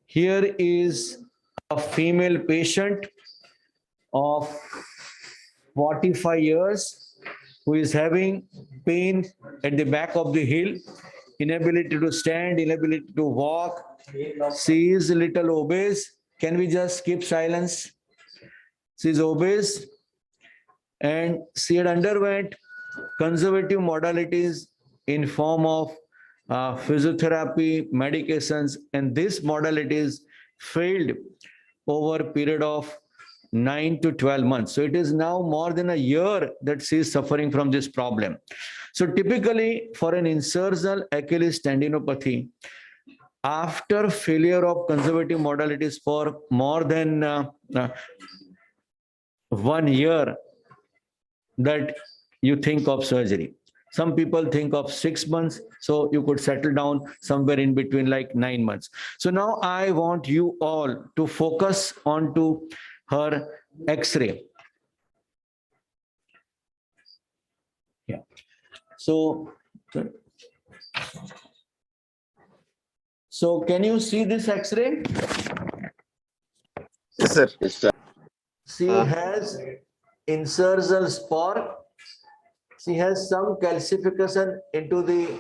Here is a female patient of 45 years who is having pain at the back of the heel, inability to stand, inability to walk. She is a little obese. Can we just keep silence? She is obese and she had underwent conservative modalities in form of physiotherapy, medications, and these modalities failed over a period of 9 to 12 months. So it is now more than a year that she is suffering from this problem. So typically for an insertional Achilles tendinopathy, after failure of conservative modalities for more than 1 year, that you think of surgery. Some people think of 6 months, so you could settle down somewhere in between, like 9 months. So now I want you all to focus onto her X-ray. Yeah. So can you see this X-ray? Yes, sir. Yes, sir. She has insertional spore. She has some calcification into the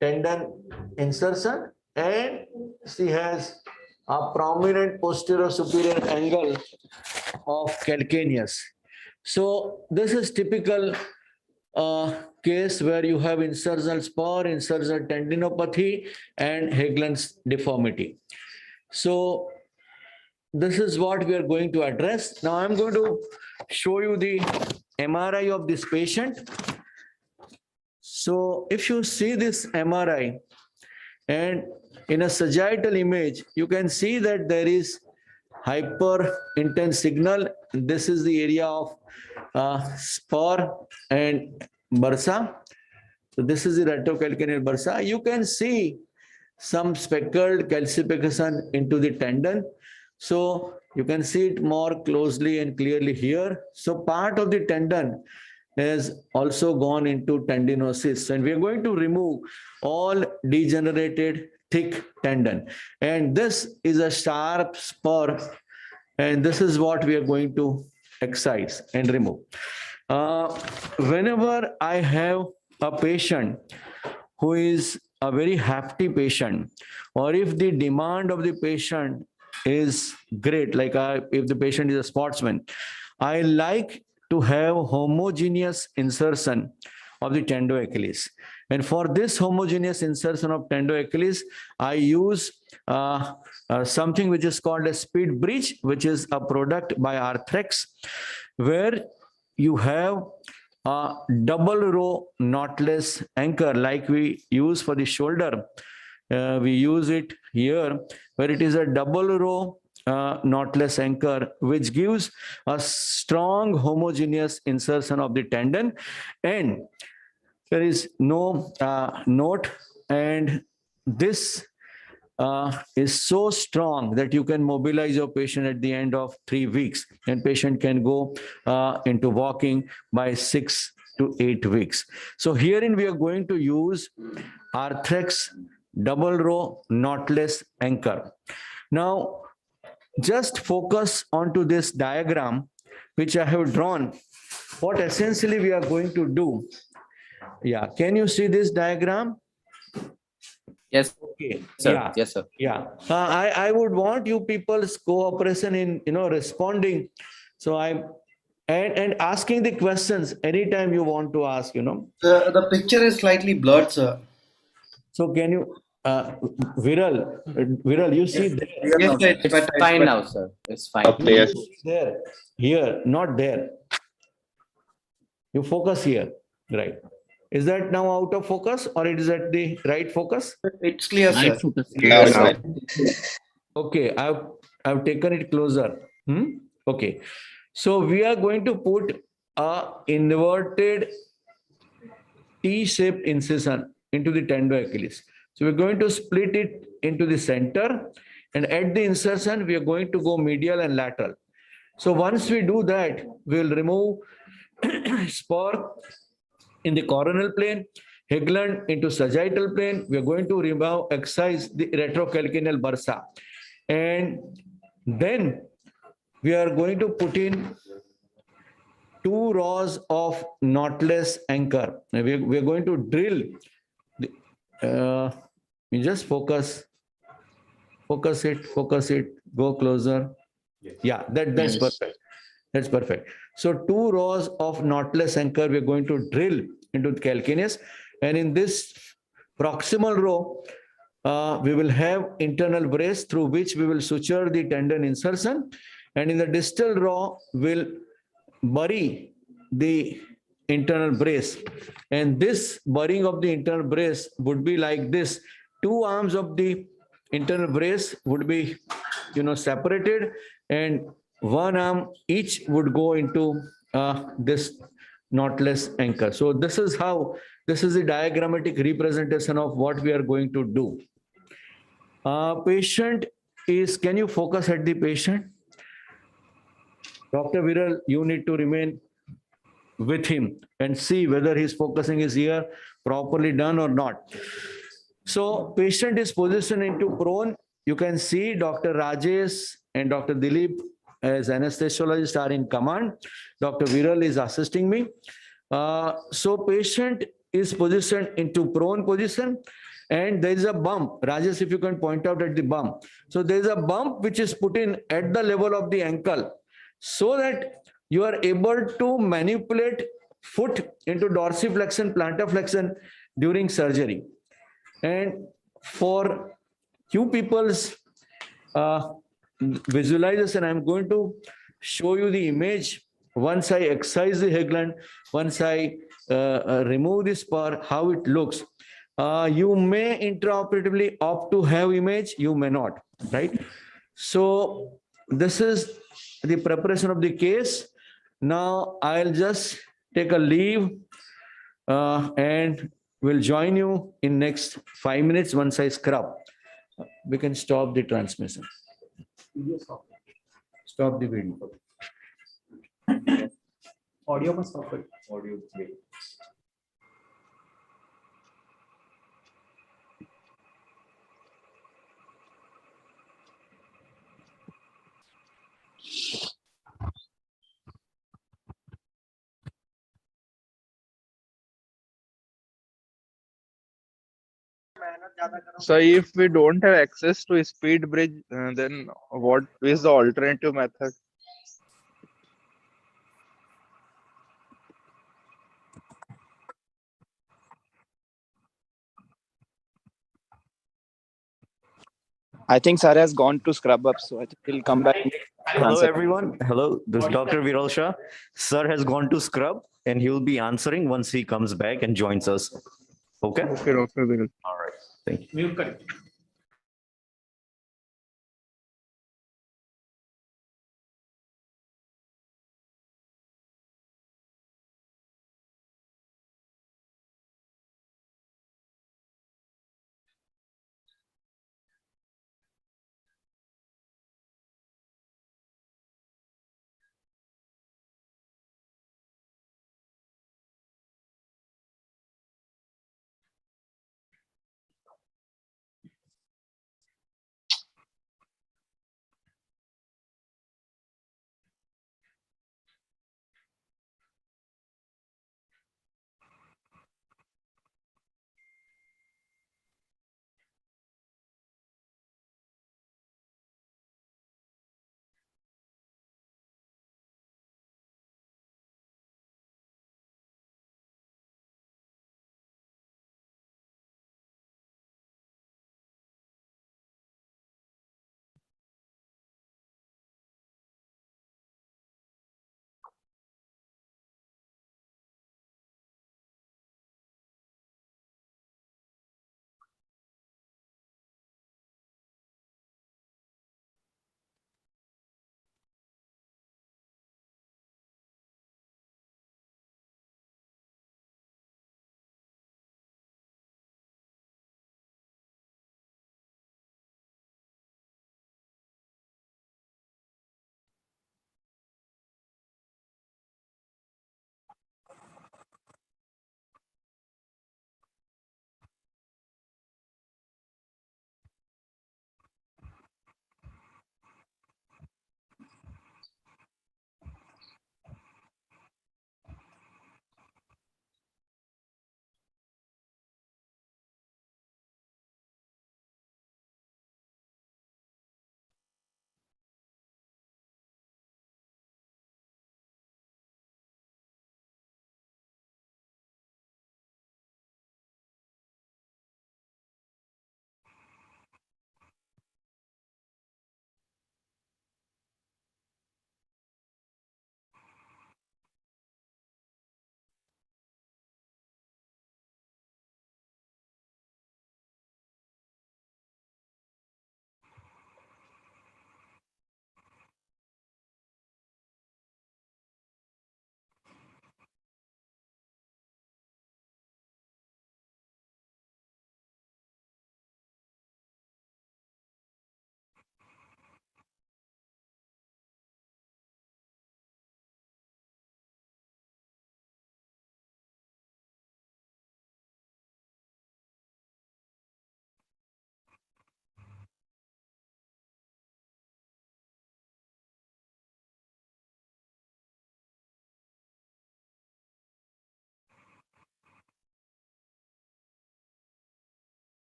tendon insertion, and she has a prominent posterior superior angle of calcaneus. So this is typical case where you have insertional spore, insertional tendinopathy, and Hageland's deformity. So this is what we are going to address. Now I'm going to show you the MRI of this patient. So if you see this MRI, and in a sagittal image, you can see that there is hyper intense signal. This is the area of spore and bursa. So this is the retrocalcaneal bursa. You can see some speckled calcification into the tendon. So you can see it more closely and clearly here. So part of the tendon has also gone into tendinosis, and we are going to remove all degenerated thick tendon. And this is a sharp spur, and this is what we are going to excise and remove. Whenever I have a patient who is a very hefty patient, or if the demand of the patient is great, like if the patient is a sportsman, I like to have homogeneous insertion of the tendo Achilles. And for this homogeneous insertion of tendo Achilles, I use something which is called a speed bridge, which is a product by Arthrex, where you have a double row knotless anchor like we use for the shoulder. We use it here, where it is a double row knotless anchor, which gives a strong homogeneous insertion of the tendon, and there is no knot, and this is so strong that you can mobilize your patient at the end of 3 weeks, and patient can go into walking by 6 to 8 weeks. So herein we are going to use Arthrex double row knotless anchor. Now just focus onto this diagram which I have drawn. What essentially we are going to do. Yeah, can you see this diagram? Yes. Okay. Sir. Yeah. Yes, sir. Yeah. I would want you people's cooperation in responding. So and asking the questions anytime you want to ask. The picture is slightly blurred, sir. So can you, Viral, you see there? Yes, sir, It's fine now, sir. It's fine. Okay, yes. There, here, not there. You focus here, right? Is that now out of focus, or it is at the right focus? It's clear, sir. Now it's right. Okay, I've taken it closer. Okay, so we are going to put a inverted T-shaped incision into the tendo Achilles. So we're going to split it into the center, and at the insertion we are going to go medial and lateral. So once we do that, we'll remove spore in the coronal plane, Hegland into sagittal plane. We are going to remove, excise the retrocalcaneal bursa. And then we are going to put in 2 rows of knotless anchor. We're going to drill. You just focus it, go closer. Yeah, that's perfect. That's perfect. So 2 rows of knotless anchor we're going to drill into the calcaneus, and in this proximal row, we will have internal brace through which we will suture the tendon insertion, and in the distal row we'll bury the internal brace, and this burying of the internal brace would be like this. 2 arms of the internal brace would be separated, and 1 arm each would go into this knotless anchor. So this is the diagrammatic representation of what we are going to do. Patient is, can you focus at the patient? Dr. Viral, you need to remain with him and see whether his focusing is here properly done or not. So patient is positioned into prone. You can see Dr. Rajesh and Dr. Dilip as anesthesiologists are in command. Dr. Viral is assisting me. So patient is positioned into prone position, and there is a bump. Rajesh, if you can point out at the bump. So there is a bump which is put in at the level of the ankle, so that you are able to manipulate foot into dorsiflexion, plantar flexion during surgery. And for you people's visualization, I'm going to show you the image once I excise the Hegland, once I remove this spur, how it looks. You may intraoperatively opt to have image, you may not, right? So this is the preparation of the case. Now I'll just take a leave and will join you in next 5 minutes once I scrub. We can stop the transmission. Stop the video. Audio must stop it. Audio. So if we don't have access to a speed bridge, then what is the alternative method? I think Sir has gone to scrub up, so I think he'll come back. Hello, everyone. Hello, this is Dr. Viral Shah. Sir has gone to scrub, and he will be answering once he comes back and joins us. Okay? Okay, Dr. Viral. All right. Thank you. Mute correct.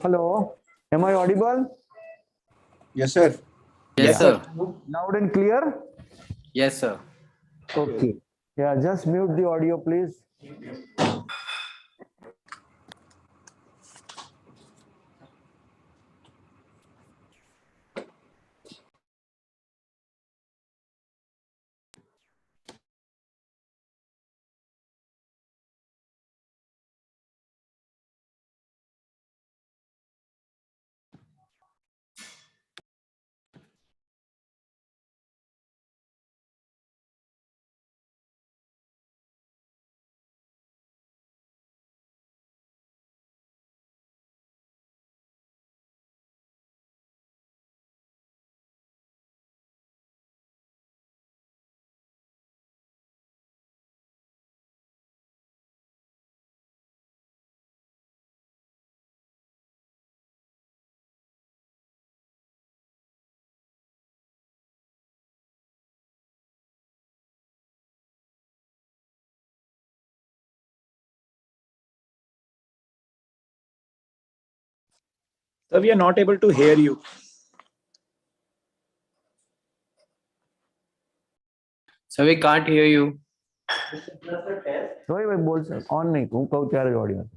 Hello, am I audible? Yes, sir. Yes, sir. Loud and clear? Yes, sir. Okay. Yeah, just mute the audio, please. Sir, we are not able to hear you. So we can't hear you. वही मैं बोल on नहीं हूँ कहूँ त्यारे audio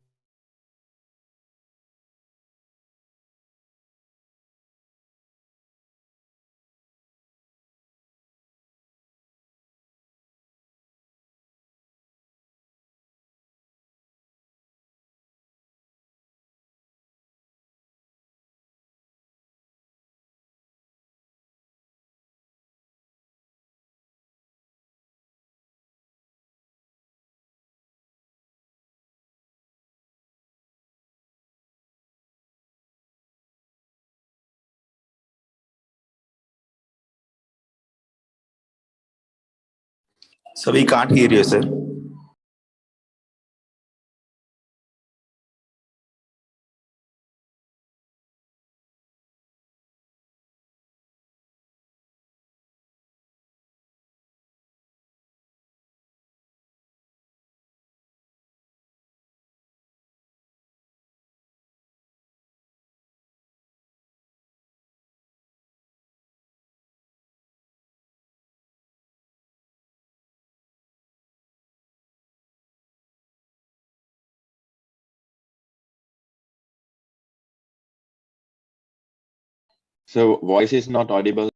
So we can't hear you, sir. So voice is not audible.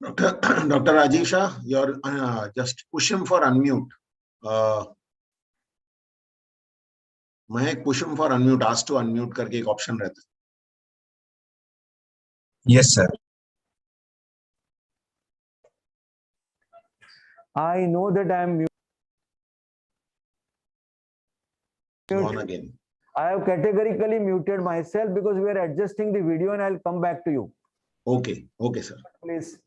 Dr. Rajiv Shah, you're just push him for unmute. Mahek, push him for unmute. Ask to unmute करके एक option रहता है. Yes, sir. I know that I am On again. I have categorically muted myself because we are adjusting the video and I'll come back to you. Okay, okay, sir. Please.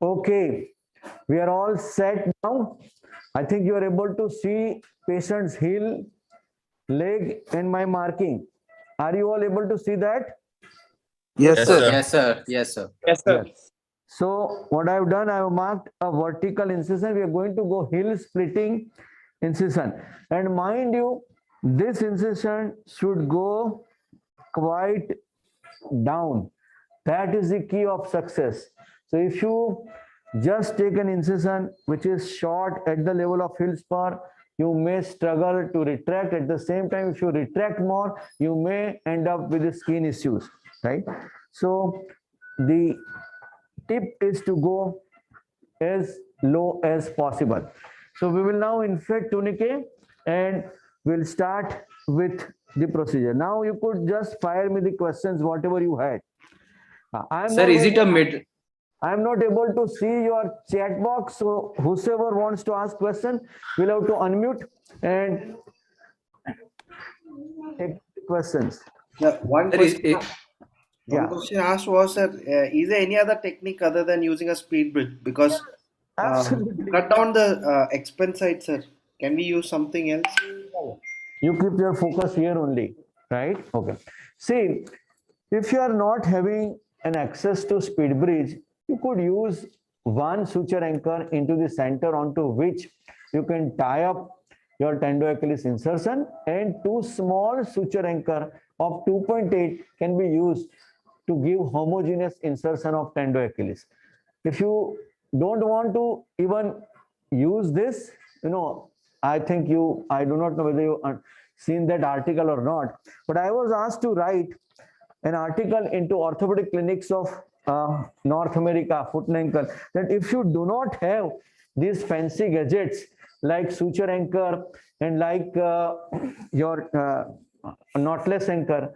Okay, we are all set now. I think you are able to see patient's heel, leg, and my marking. Are you all able to see that? Yes, Yes, sir. sir. Yes, sir. Yes, sir. Yes, sir. Yes. So what I've done, I've marked a vertical incision. We are going to go heel splitting incision. And mind you, this incision should go quite down. That is the key of success. So if you just take an incision which is short at the level of heel spur, you may struggle to retract. At the same time, if you retract more, you may end up with the skin issues, right? So the tip is to go as low as possible. So we will now inflate tourniquet and we'll start with the procedure. Now you could just fire me the questions, whatever you had. Sir, is it a mid? I'm not able to see your chat box, so whoever wants to ask question will have to unmute and take questions. Yeah, one Sir, question. One Yeah, question asked was that is there any other technique other than using a speed bridge? Because absolutely. cut down the expense side, sir. Can we use something else? You keep your focus here only, right? Okay. See, if you are not having an access to speed bridge, you could use one suture anchor into the center onto which you can tie up your tendo Achilles insertion, and two small suture anchor of 2.8 can be used to give homogeneous insertion of tendo Achilles. If you don't want to even use this, I think I do not know whether you seen that article or not, but I was asked to write an article into orthopedic clinics of North America, foot and ankle, that if you do not have these fancy gadgets like suture anchor and like your knotless anchor,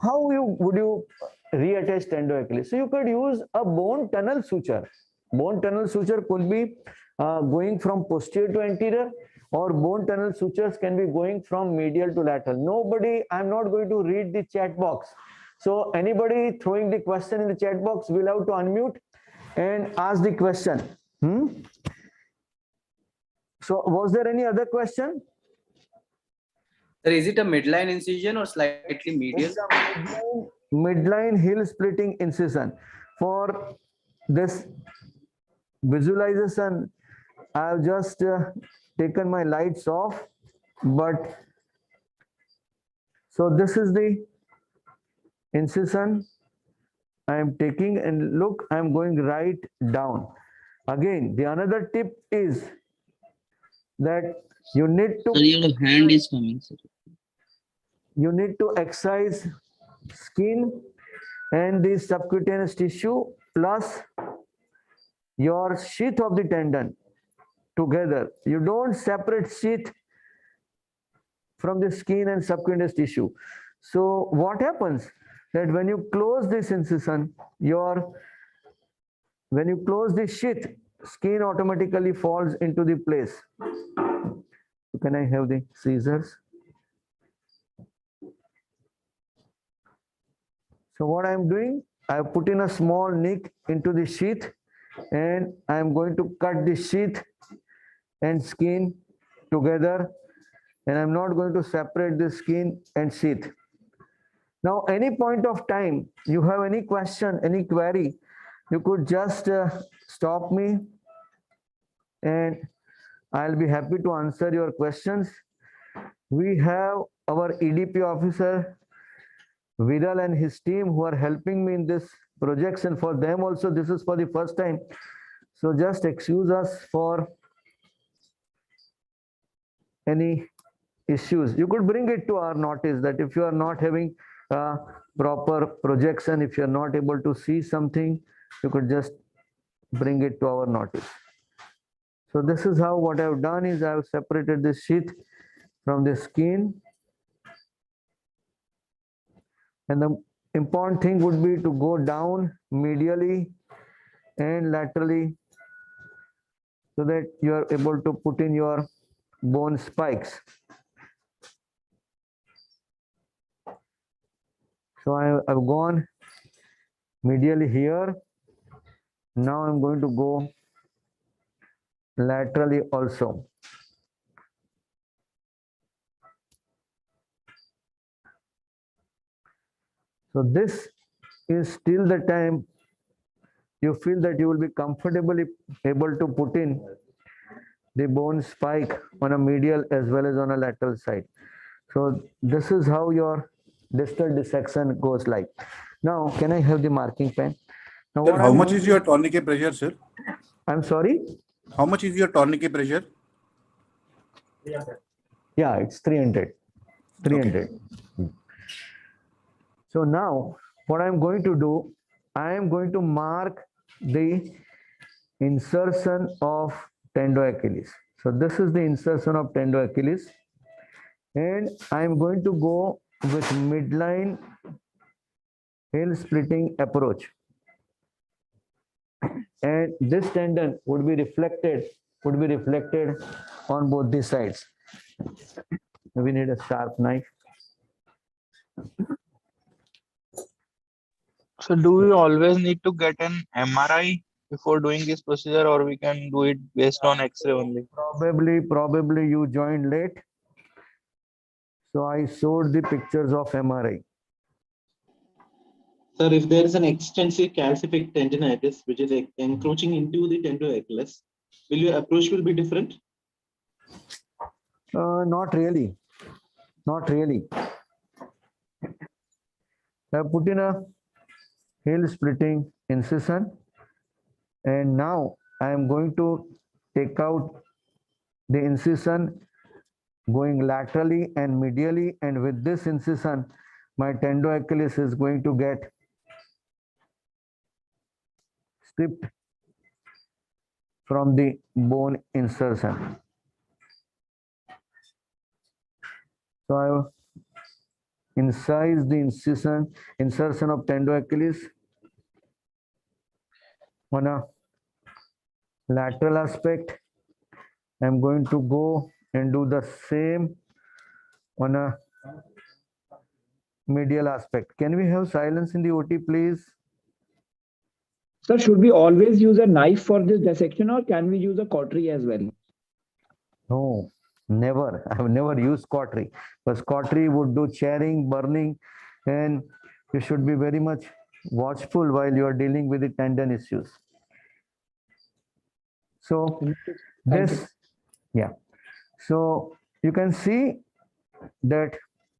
how would you reattach tendo Achilles? So you could use a bone tunnel suture. Bone tunnel suture could be going from posterior to anterior, or bone tunnel sutures can be going from medial to lateral. Nobody, I'm not going to read the chat box. So anybody throwing the question in the chat box will have to unmute and ask the question. So was there any other question? Sir, is it a midline incision or slightly medial? It's a midline heel splitting incision. For this visualization, I've just taken my lights off, but so this is the incision I am taking, and look, I am going right down. Again, the another tip is that you need to your hand is coming, sir. You need to excise skin and the subcutaneous tissue plus your sheath of the tendon together. You don't separate sheath from the skin and subcutaneous tissue. So what happens that when you close this incision, when you close the sheath, skin automatically falls into the place. Can I have the scissors? So what I'm doing, I have put in a small nick into the sheath, and I'm going to cut the sheath and skin together, and I'm not going to separate the skin and sheath. Now, any point of time, you have any question, any query, you could just stop me and I'll be happy to answer your questions. We have our EDP officer, Viral, and his team who are helping me in this projects, and for them also this is for the first time. So just excuse us for any issues. You could bring it to our notice that if you are not having proper projection, if you are not able to see something, you could just bring it to our notice. So this is how what I've done is I've separated the sheath from the skin. And the important thing would be to go down medially and laterally so that you are able to put in your bone spikes. So I've gone medially here Now I'm going to go laterally also. So this is till the time you feel that you will be comfortably able to put in the bone spike on a medial as well as on a lateral side. So this is how your distal dissection goes like. Now, can I have the marking pen? Now, Sir, what how I'm much going is to- your tourniquet pressure, sir? I'm sorry? How much is your tourniquet pressure? Yeah, it's 300. 300. So now, what I'm going to do, I am going to mark the insertion of tendo Achilles. So this is the insertion of tendo Achilles, and I am going to go with midline heel splitting approach. And this tendon would be reflected on both the sides. We need a sharp knife. So do we always need to get an MRI before doing this procedure, or we can do it based on X-ray only? Probably you joined late. So I showed the pictures of MRI. Sir, if there is an extensive calcific tendinitis which is encroaching into the tendo Achilles, will your approach will be different? Not really. Not really. I put in a heel splitting incision, and now I am going to take out the incision going laterally and medially, and with this incision my tendo Achilles is going to get stripped from the bone insertion. So I will incise the insertion of tendo Achilles on a lateral aspect. I'm going to go and do the same on a medial aspect. Can we have silence in the OT, please? Sir, should we always use a knife for this dissection, or can we use a cautery as well? No, never. I have never used cautery, because cautery would do tearing, burning, and you should be very much watchful while you are dealing with the tendon issues. So this, yeah. So you can see that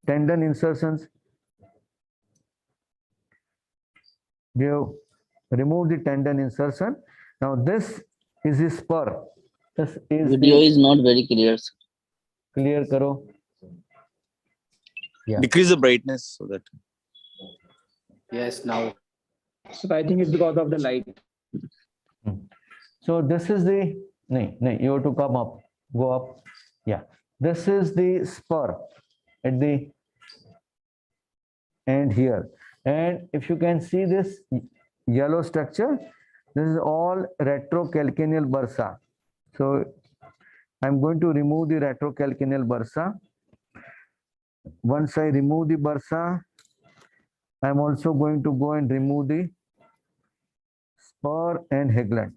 tendon insertions, we have removed the tendon insertion. Now this is the spur. This is Video is not very clear. clear karo. Yeah. Decrease the brightness so that. Yes, now. So I think it's because of the light. So this is the, no, you have to come up, go up. Yeah. This is the spur at the end here. And if you can see this yellow structure, this is all retrocalcaneal bursa. So I'm going to remove the retrocalcaneal bursa. Once I remove the bursa, I'm also going to go and remove the spur and Hegland.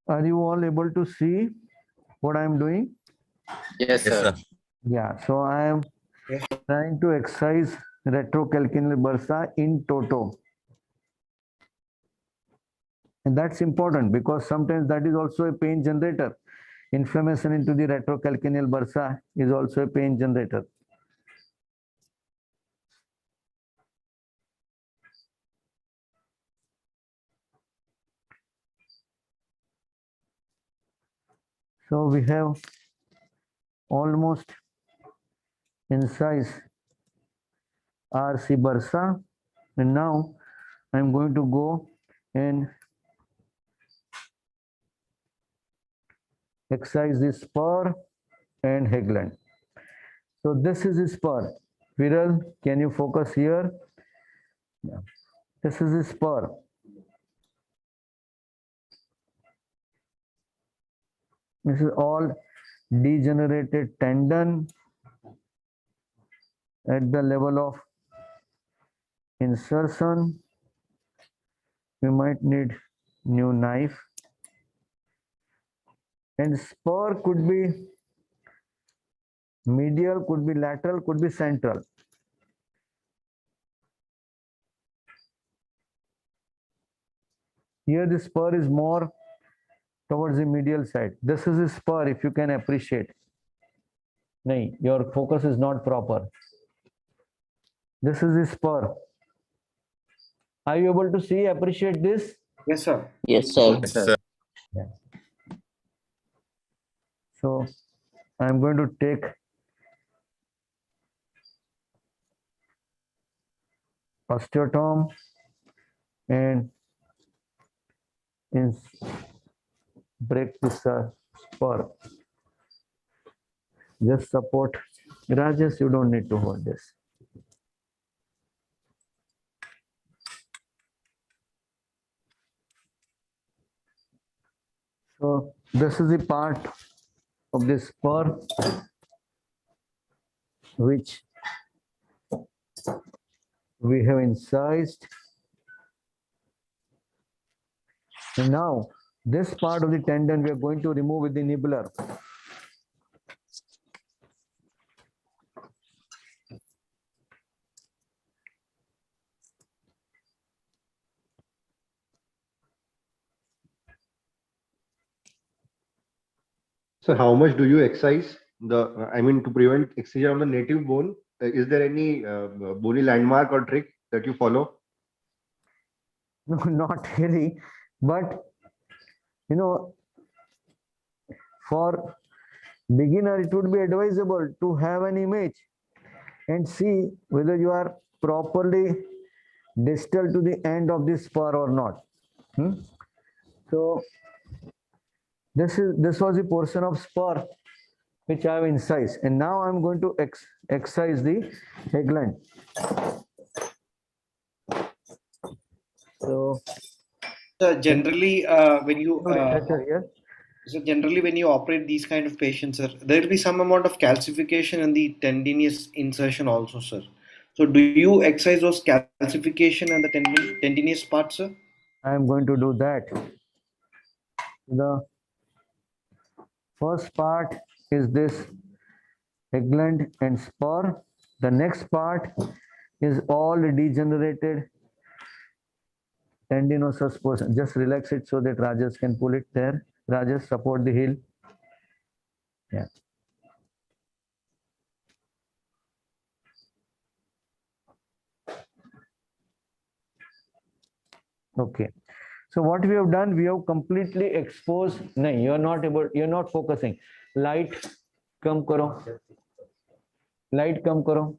Are you all able to see what I'm doing? Yes, sir. Yeah, so I am trying to excise retrocalcaneal bursa in toto. And that's important because sometimes that is also a pain generator. Inflammation into the retrocalcaneal bursa is also a pain generator. So we have almost incised RC bursa, and now I'm going to go and excise the spur and Hegland. So this is the spur. Viral, can you focus here? Yeah. This is the spur. This is all degenerated tendon at the level of insertion. We might need new knife. And spur could be medial, could be lateral, could be central. Here the spur is more towards the medial side. This is the spur, if you can appreciate. No, your focus is not proper. This is the spur. Are you able to see, appreciate this? Yes, sir. Yes, sir. Yes, sir. Yeah. So I'm going to take osteotome and break this spur. Just support. Rajesh, you don't need to hold this. So this is the part of this spur which we have incised. And now this part of the tendon we are going to remove with the nibbler. So how much do you excise to prevent excision of the native bone? Is there any bony landmark or trick that you follow? No, not really, but you know, for beginner it would be advisable to have an image and see whether you are properly distal to the end of this spur or not. So this was the portion of spur which I have incised, and now I'm going to excise the headland. So generally, when you operate these kind of patients, sir, there will be some amount of calcification in the tendinous insertion also, sir. So do you excise those calcification and the tendinous parts, sir? I am going to do that. The first part is this headland and spur. The next part is all degenerated tendinosus portion. Just relax it so that Rajesh can pull it there. Rajesh, support the heel. Yeah. Okay. So what we have done, we have completely exposed. No, you're not focusing. Light, come karo. Light, come karo.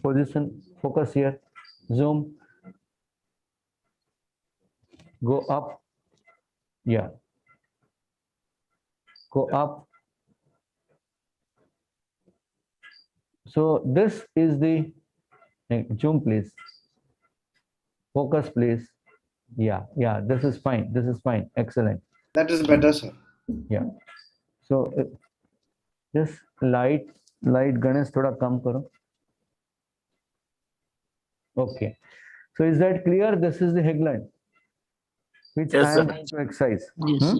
Position, focus here. Zoom. Go up. Yeah. Go up. So this is the zoom, please. Focus, please. Yeah, this is fine. This is fine. Excellent. That is better, sir. Yeah. So just light Ganesh thoda kam karo. Okay. So is that clear? This is the headland which Yes, I am sir. going to exercise. Yes.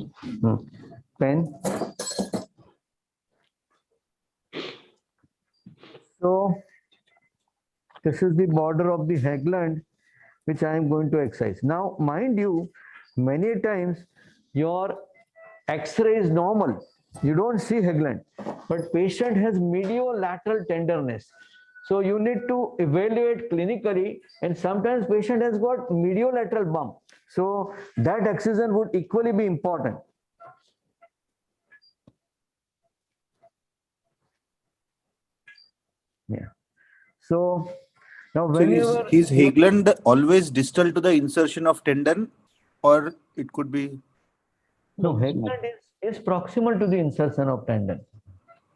Pen. So this is the border of the headland which I am going to exercise. Now, mind you, many times your X-ray is normal. You don't see headland, but patient has mediolateral tenderness. So you need to evaluate clinically, and sometimes patient has got mediolateral bump. So that excision would equally be important. Yeah. So now whenever is headland always distal to the insertion of tendon, or it could be? No, headland is proximal to the insertion of tendon.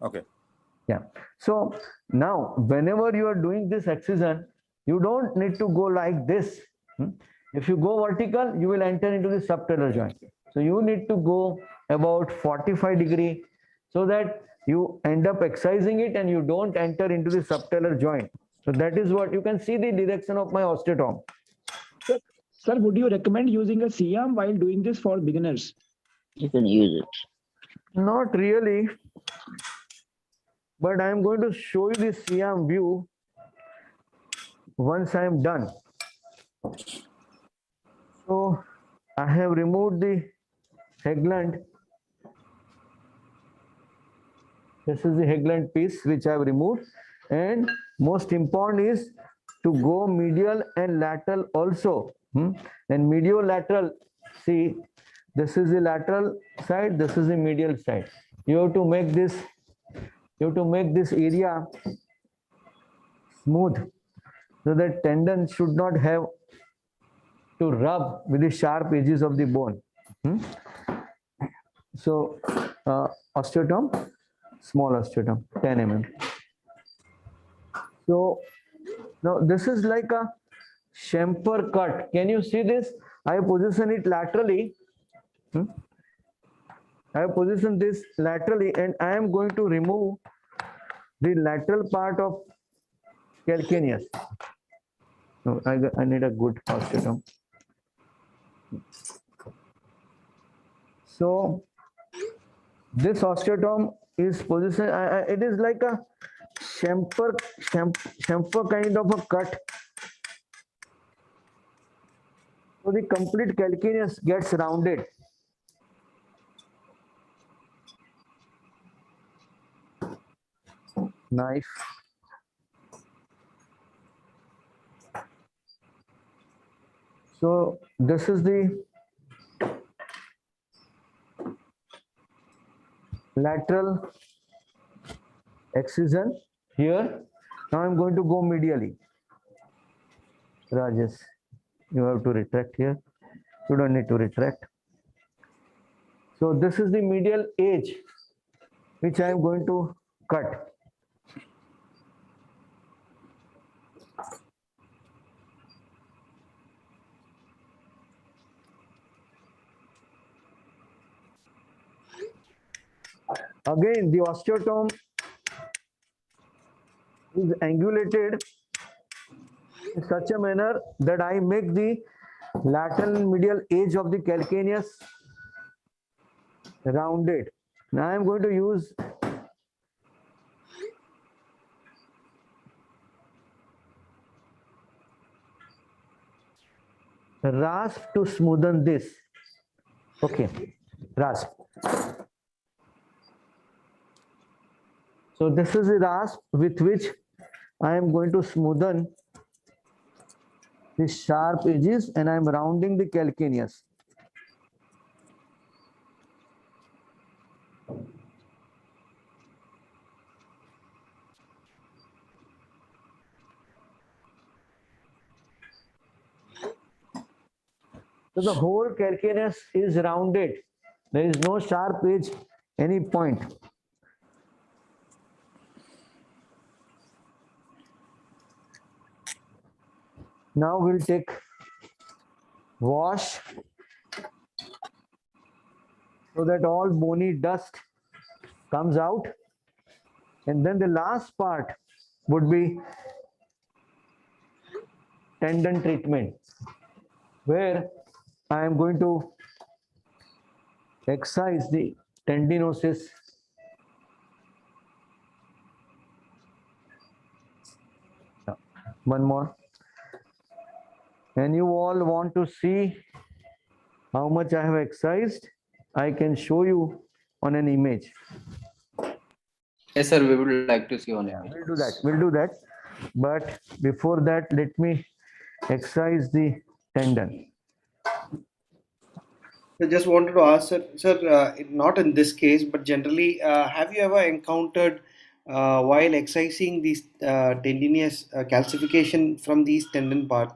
Okay. Yeah. So now, whenever you are doing this excision, you don't need to go like this. If you go vertical, you will enter into the subtalar joint. So you need to go about 45 degree so that you end up excising it and you don't enter into the subtalar joint. So that is what you can see the direction of my osteotome. Sir, would you recommend using a C-arm while doing this for beginners? You can use it. Not really, but I am going to show you the C-arm view once I am done. So I have removed the Hegland. This is the Hegland piece which I have removed, and most important is to go medial and lateral also. And medial lateral, see, this is the lateral side, this is the medial side. You have to make this area smooth so that tendon should not have to rub with the sharp edges of the bone. So osteotome, small osteotome, 10 mm. So now this is like a chamfer cut. Can you see this? I position it laterally. I have positioned this laterally, and I am going to remove the lateral part of calcaneus. No, I need a good osteotome. So this osteotome is positioned. It is like a chamfer kind of a cut. So the complete calcaneus gets rounded. Knife. So this is the lateral excision here. Now I'm going to go medially. Rajesh, you have to retract here. You don't need to retract. So this is the medial edge which I am going to cut. Again, the osteotome is angulated in such a manner that I make the lateral and medial edge of the calcaneus rounded. Now I am going to use rasp to smoothen this. Okay, rasp. So this is the rasp with which I am going to smoothen the sharp edges, and I am rounding the calcaneus. So the whole calcaneus is rounded. There is no sharp edge any point. Now we'll take wash so that all bony dust comes out. And then the last part would be tendon treatment, where I am going to excise the tendinosis. One more. And you all want to see how much I have excised? I can show you on an image. Yes, sir, we would like to see on it. We'll do that. But before that, let me excise the tendon. I just wanted to ask, sir, not in this case, but generally, have you ever encountered while excising these tendinous calcification from these tendon parts,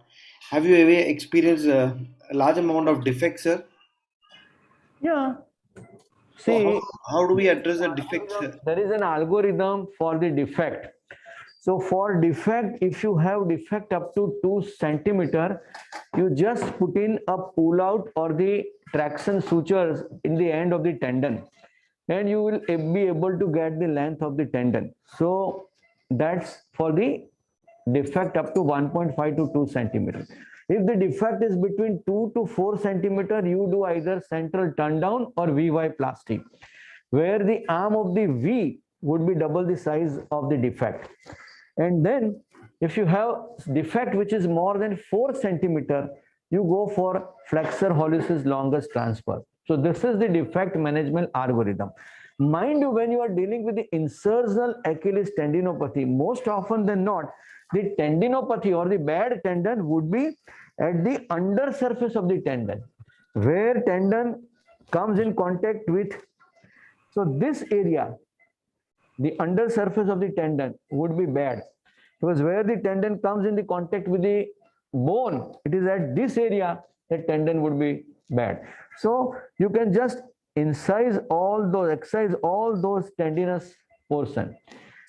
have you ever experienced a large amount of defects, sir? Yeah. So See, how do we address the defect, sir? there is an algorithm for the defect. So for defect, if you have defect up to 2 centimeter, you just put in a pull out or the traction sutures in the end of the tendon, and you will be able to get the length of the tendon. So that's for the defect up to 1.5 to 2 centimeter. If the defect is between 2 to 4 centimeter, you do either central turn down or VY plasty, where the arm of the V would be double the size of the defect. And then if you have defect which is more than 4 centimeter, you go for flexor hallucis longus transfer. So this is the defect management algorithm. Mind you, when you are dealing with the insertional Achilles tendinopathy, most often than not, the tendinopathy or the bad tendon would be at the under surface of the tendon, where tendon comes in contact with, so this area, the under surface of the tendon would be bad, because where the tendon comes in the contact with the bone, it is at this area that tendon would be bad. So you can just excise all those tendinous portion,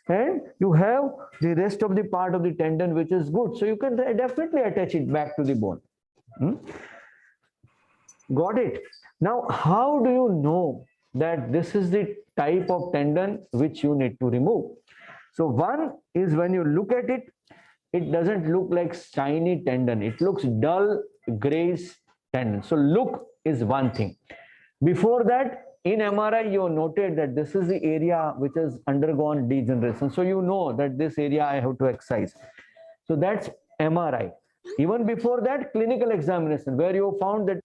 and you have the rest of the part of the tendon which is good, so you can definitely attach it back to the bone. Got it? Now, how do you know that this is the type of tendon which you need to remove? So one is, when you look at it, it doesn't look like shiny tendon. It looks dull grayish tendon. So look is one thing. Before that, in MRI, you noted that this is the area which has undergone degeneration. So you know that this area I have to excise. So that's MRI. Even before that, clinical examination, where you found that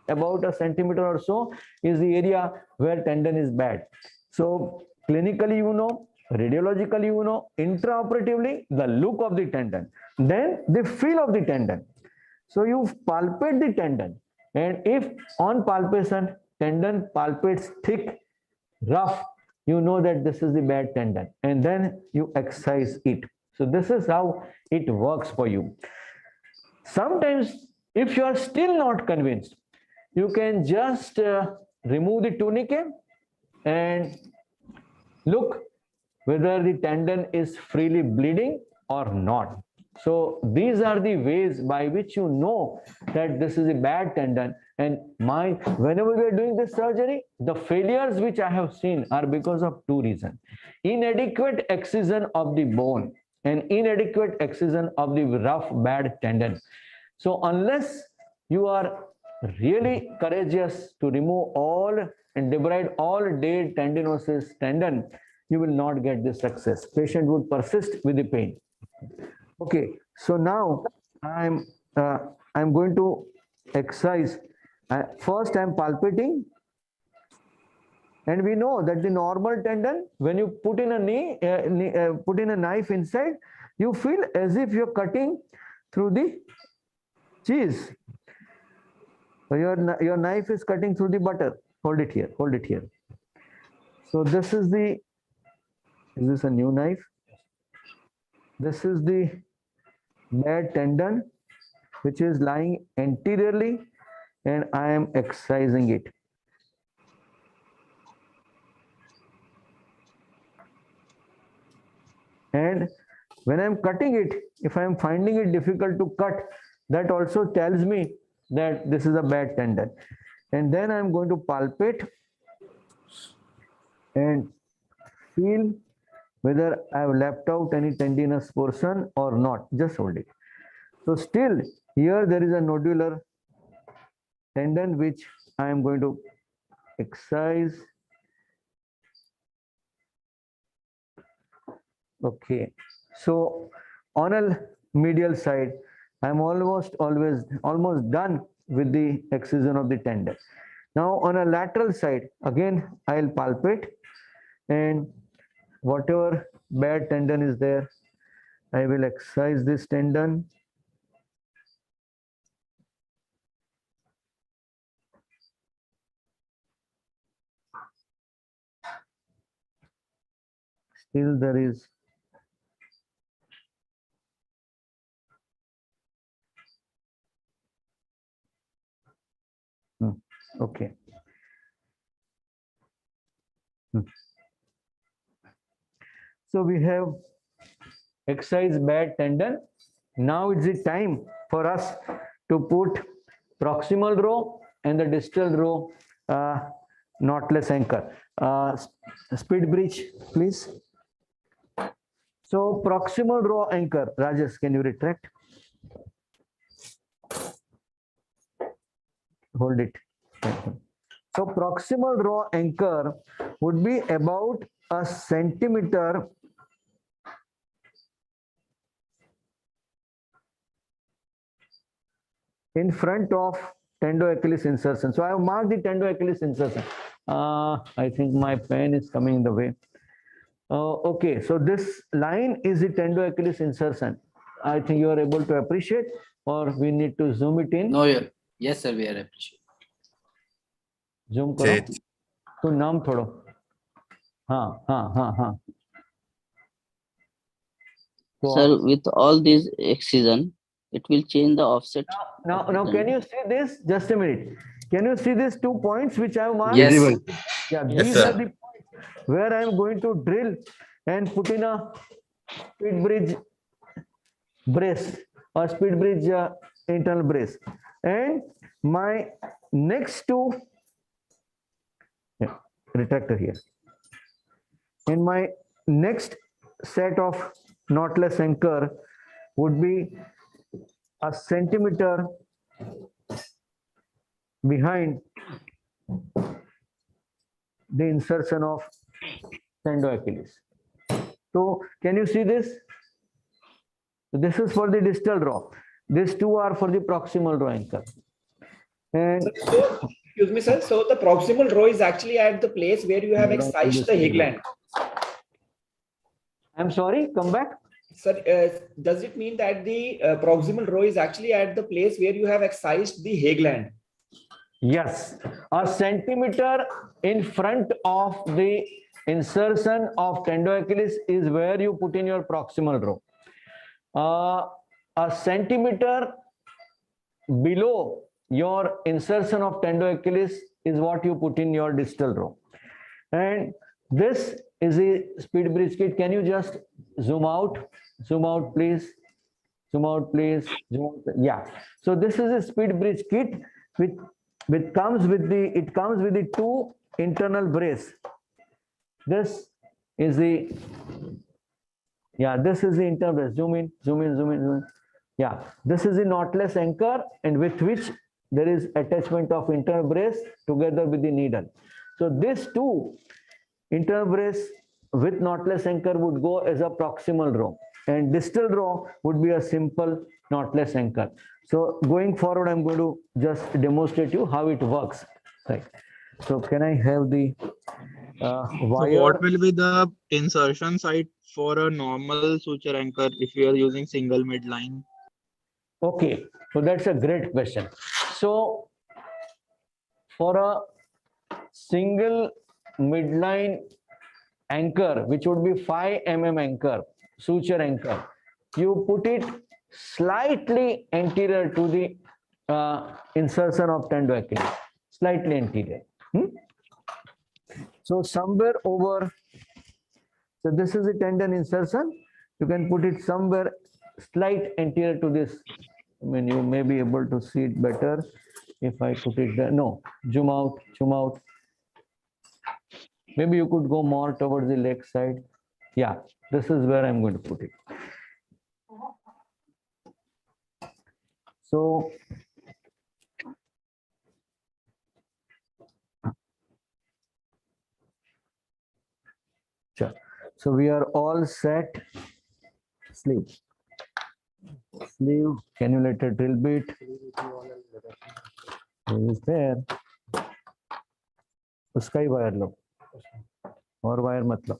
about a centimeter or so is the area where tendon is bad. So clinically, you know, radiologically, you know, intraoperatively, the look of the tendon, then the feel of the tendon. So you palpate the tendon, and if on palpation tendon palpates thick, rough, you know that this is the bad tendon, and then you excise it. So this is how it works for you. Sometimes if you are still not convinced, you can just remove the tunicate and look whether the tendon is freely bleeding or not. So these are the ways by which you know that this is a bad tendon. And whenever we are doing this surgery, the failures which I have seen are because of two reasons: inadequate excision of the bone and inadequate excision of the rough bad tendon. So unless you are really courageous to remove all and debride all dead tendinosis tendon, you will not get this success. Patient would persist with the pain. Okay, so now I'm going to excise. First, I'm palpating, and we know that the normal tendon, when you put in a knife inside, you feel as if you're cutting through the cheese. So your knife is cutting through the butter. Hold it here. Hold it here. So this is the. Is this a new knife? This is the bad tendon, which is lying anteriorly, and I am excising it. And when I'm cutting it, if I'm finding it difficult to cut, that also tells me that this is a bad tendon. And then I'm going to palpate and feel whether I've left out any tendinous portion or not. Just hold it. So still here there is a nodular tendon which I am going to excise. Okay, so on a medial side, I'm almost done with the excision of the tendon. Now on a lateral side, again I'll palpate, and whatever bad tendon is there, I will excise this tendon. Still there is okay. So we have excised bad tendon. Now it's the time for us to put proximal row and the distal row knotless anchor. Speed bridge, please. So proximal row anchor, Rajesh, can you retract? Hold it. So proximal row anchor would be about a centimeter in front of tendo-Achilles insertion. So I have marked the tendo-Achilles insertion. I think my pen is coming in the way. Okay, so this line is the tendo-Achilles insertion. I think you are able to appreciate, or we need to zoom it in. No, yes, sir, we are appreciating. Zoom करो तो नाम थोड़ो हाँ Sir, with all these excision, it will change the offset. Now can you see this? Just a minute. Can you see these 2 points which I have marked? Yes. Yeah, Yes, these sir. are the points where I am going to drill and put in a speed bridge brace or speed bridge internal brace. And my next two retractor here. And my next set of knotless anchor would be a centimeter behind the insertion of tendo-Achilles. So can you see this? This is for the distal row. These two are for the proximal row anchor. And so, excuse me, sir. So the proximal row is actually at the place where you have excised the hair gland. I'm sorry, come back. Sir, does it mean that the proximal row is actually at the place where you have excised the hair gland? Yes, a centimeter in front of the insertion of tendo-Achilles is where you put in your proximal row. A centimeter below your insertion of tendo-Achilles is what you put in your distal row. And this is a speed bridge kit. Can you just zoom out? Zoom out, please. Zoom out, please. Zoom out. Yeah. So this is a speed bridge kit which comes with the two internal brace. This is the this is the internal brace. Zoom in, zoom in, zoom in, zoom in. Yeah, this is the knotless anchor, and with which there is attachment of internal brace together with the needle. So these two internal brace with knotless anchor would go as a proximal row, and distal row would be a simple knotless anchor. So going forward, I'm going to just demonstrate you how it works. Right. So can I have the wire? So what will be the insertion site for a normal suture anchor if you are using single midline? Okay, so that's a great question. So for a single midline anchor, which would be 5 mm anchor, suture anchor, you put it slightly anterior to the insertion of tendo-Achilles, slightly anterior. So somewhere over, so this is the tendon insertion. You can put it somewhere slight anterior to this. I mean, you may be able to see it better if I put it there. No, zoom out, zoom out. Maybe you could go more towards the leg side. Yeah, this is where I'm going to put it. So so we are all set. Sleeve. Sleeve, cannulated drill bit is there. उसका ही wire लो और wire मत लो.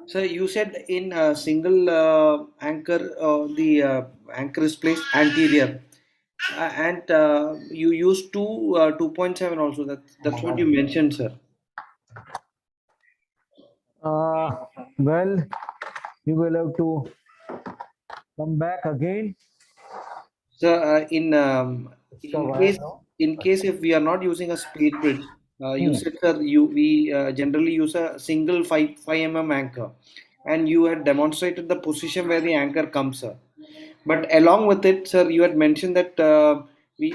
Sir, you said in a single anchor, the anchor is placed anterior, and you use 2.7 also. That's what you mentioned, sir. Well, you will have to come back again. So in case in case if we are not using a speed bridge, you Hmm. said sir, we generally use a single 5 mm anchor, and you had demonstrated the position where the anchor comes, sir. But along with it, sir, you had mentioned that we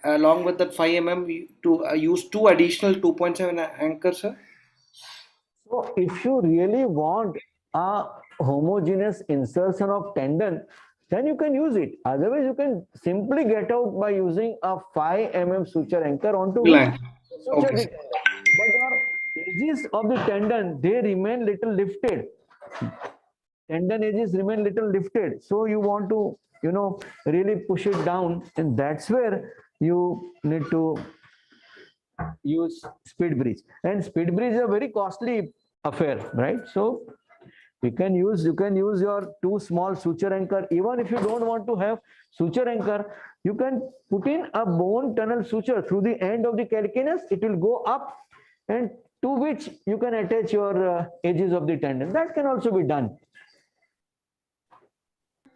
along with that 5 mm to use two additional 2.7 anchors, sir. So if you really want a homogeneous insertion of tendon, then you can use it. Otherwise, you can simply get out by using a 5 mm suture anchor onto which Blank. suture Okay, the sir. tendon. But your edges of the tendon, they remain little lifted. Tendon edges remain little lifted. So you want to, really push it down, and that's where you need to use speed bridge. And speed bridge is a very costly affair, right? So you can use your two small suture anchor. Even if you don't want to have suture anchor, you can put in a bone tunnel suture through the end of the calcaneus. It will go up, and to which you can attach your edges of the tendon. That can also be done.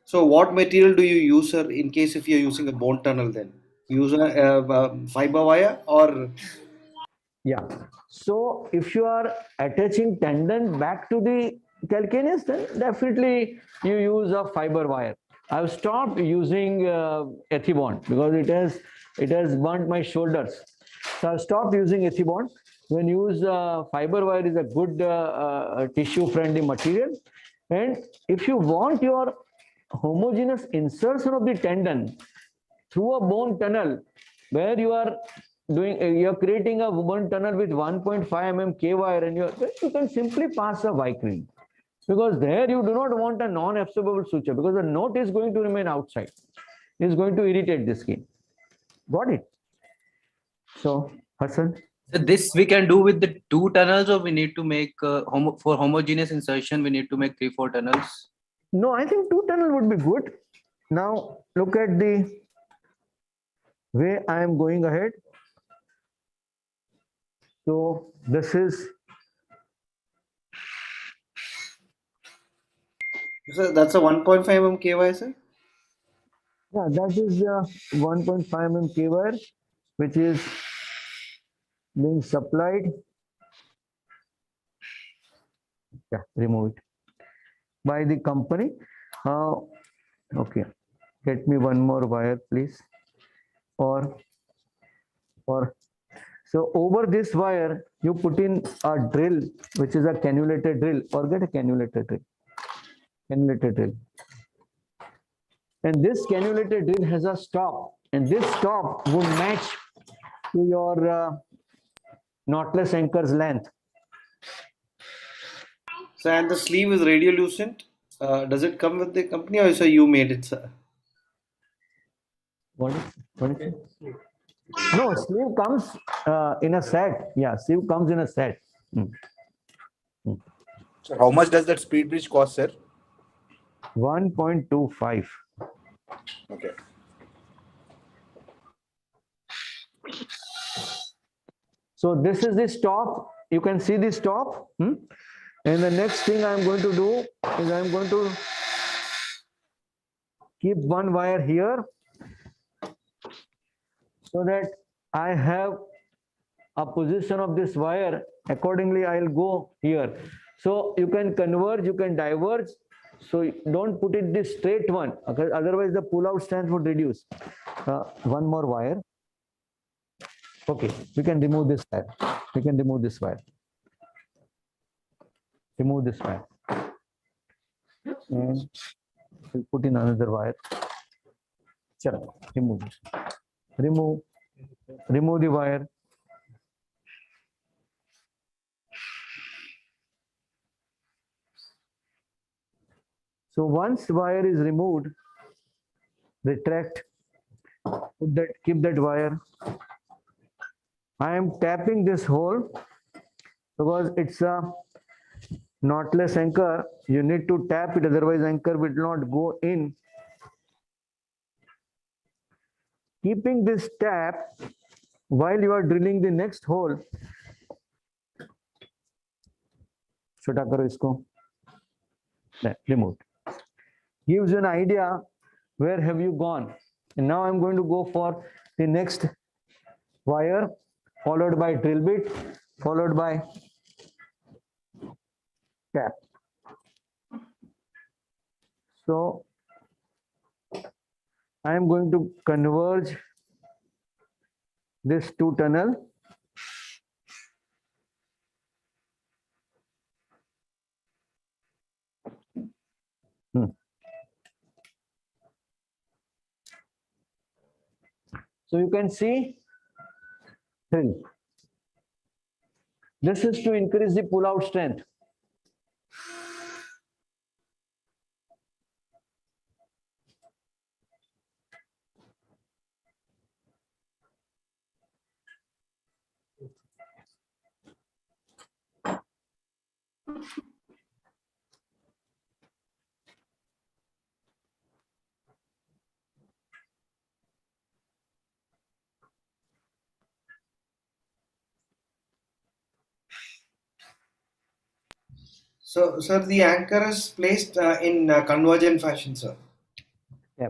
So what material do you use, sir, in case if you're using a bone tunnel then? Use a fiber wire or Yeah. So if you are attaching tendon back to the calcaneus, then definitely you use a fiber wire. I've stopped using ethibond because it has burnt my shoulders. So I've stopped using ethibond. When use fiber wire is a good tissue friendly material. And if you want your homogeneous insertion of the tendon through a bone tunnel, where you're creating a bone tunnel with 1.5 mm K wire, and you can simply pass a Vicryl, because there you do not want a non-absorbable suture, because the knot is going to remain outside. It's going to irritate the skin. Got it? So, Hassan? So this we can do with the two tunnels, or we need to make for homogeneous insertion, we need to make 3-4 tunnels. No, I think two tunnel would be good. Now, look at the way I am going ahead. So, this is, sir, that's a 1.5 mm KY, sir? yeah, that is 1.5 mm K wire, which is being supplied. Yeah, remove it by the company. Okay, get me one more wire, please. Or so over this wire, you put in a drill, which is a cannulated drill, or get a cannulated drill. Cannulated drill. And this cannulated drill has a stop, and this stop would match to your knotless anchor's length. So, and the sleeve is radiolucent. Does it come with the company or so you made it, sir? What is it? No, sleeve comes in a set. Yeah, sleeve comes in a set. So how much does that speed bridge cost, sir? 1.25. Okay. So this is the stop. You can see the stop. And the next thing I'm going to do is I'm going to keep one wire here, so that I have a position of this wire. Accordingly, I'll go here. So you can converge, you can diverge. So don't put it this straight one, okay? Otherwise the pull-out stance would reduce. One more wire. Okay, we can remove this wire. We can remove this wire. Remove this wire. And we'll put in another wire. Sure, remove it. Remove the wire. So once wire is removed, retract, keep that wire. I am tapping this hole because it's a knotless anchor. You need to tap it, otherwise anchor will not go in. Keeping this tap while you are drilling the next hole. छोटा करो इसको. Remove. Gives you an idea where have you gone. And now I'm going to go for the next wire, followed by drill bit, followed by cap. So I am going to converge this two tunnel. So you can see drill. This is to increase the pull-out strength. So, sir, the anchor is placed in convergent fashion, sir. Yeah.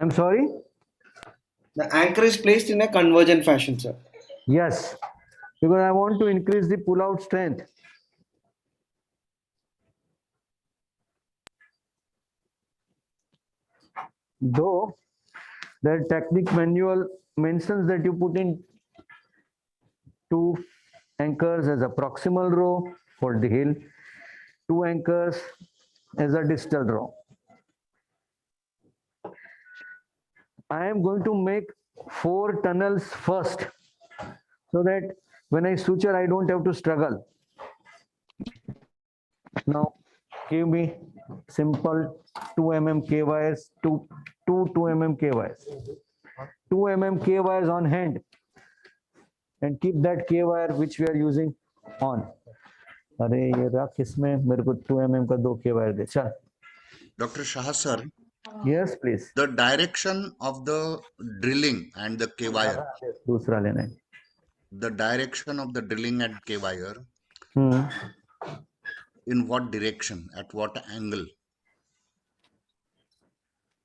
I'm sorry? The anchor is placed in a convergent fashion, sir. Yes, because I want to increase the pull-out strength. Though the technique manual mentions that you put in two anchors as a proximal row for the hill, two anchors as a distal row. I am going to make 4 tunnels first so that when I suture, I don't have to struggle. Now, give me simple 2 mm K wires, 2 mm K wires. 2 mm K wires on hand and keep that K wire which we are using on. अरे ये रख इसमें मेरे को 2 mm का 2 K wire दे चल. Dr. Shah sir, Yes, please. the direction of the drilling and the K wire. दूसरा लेना है. The direction of the drilling and K wire. In what direction? At what angle?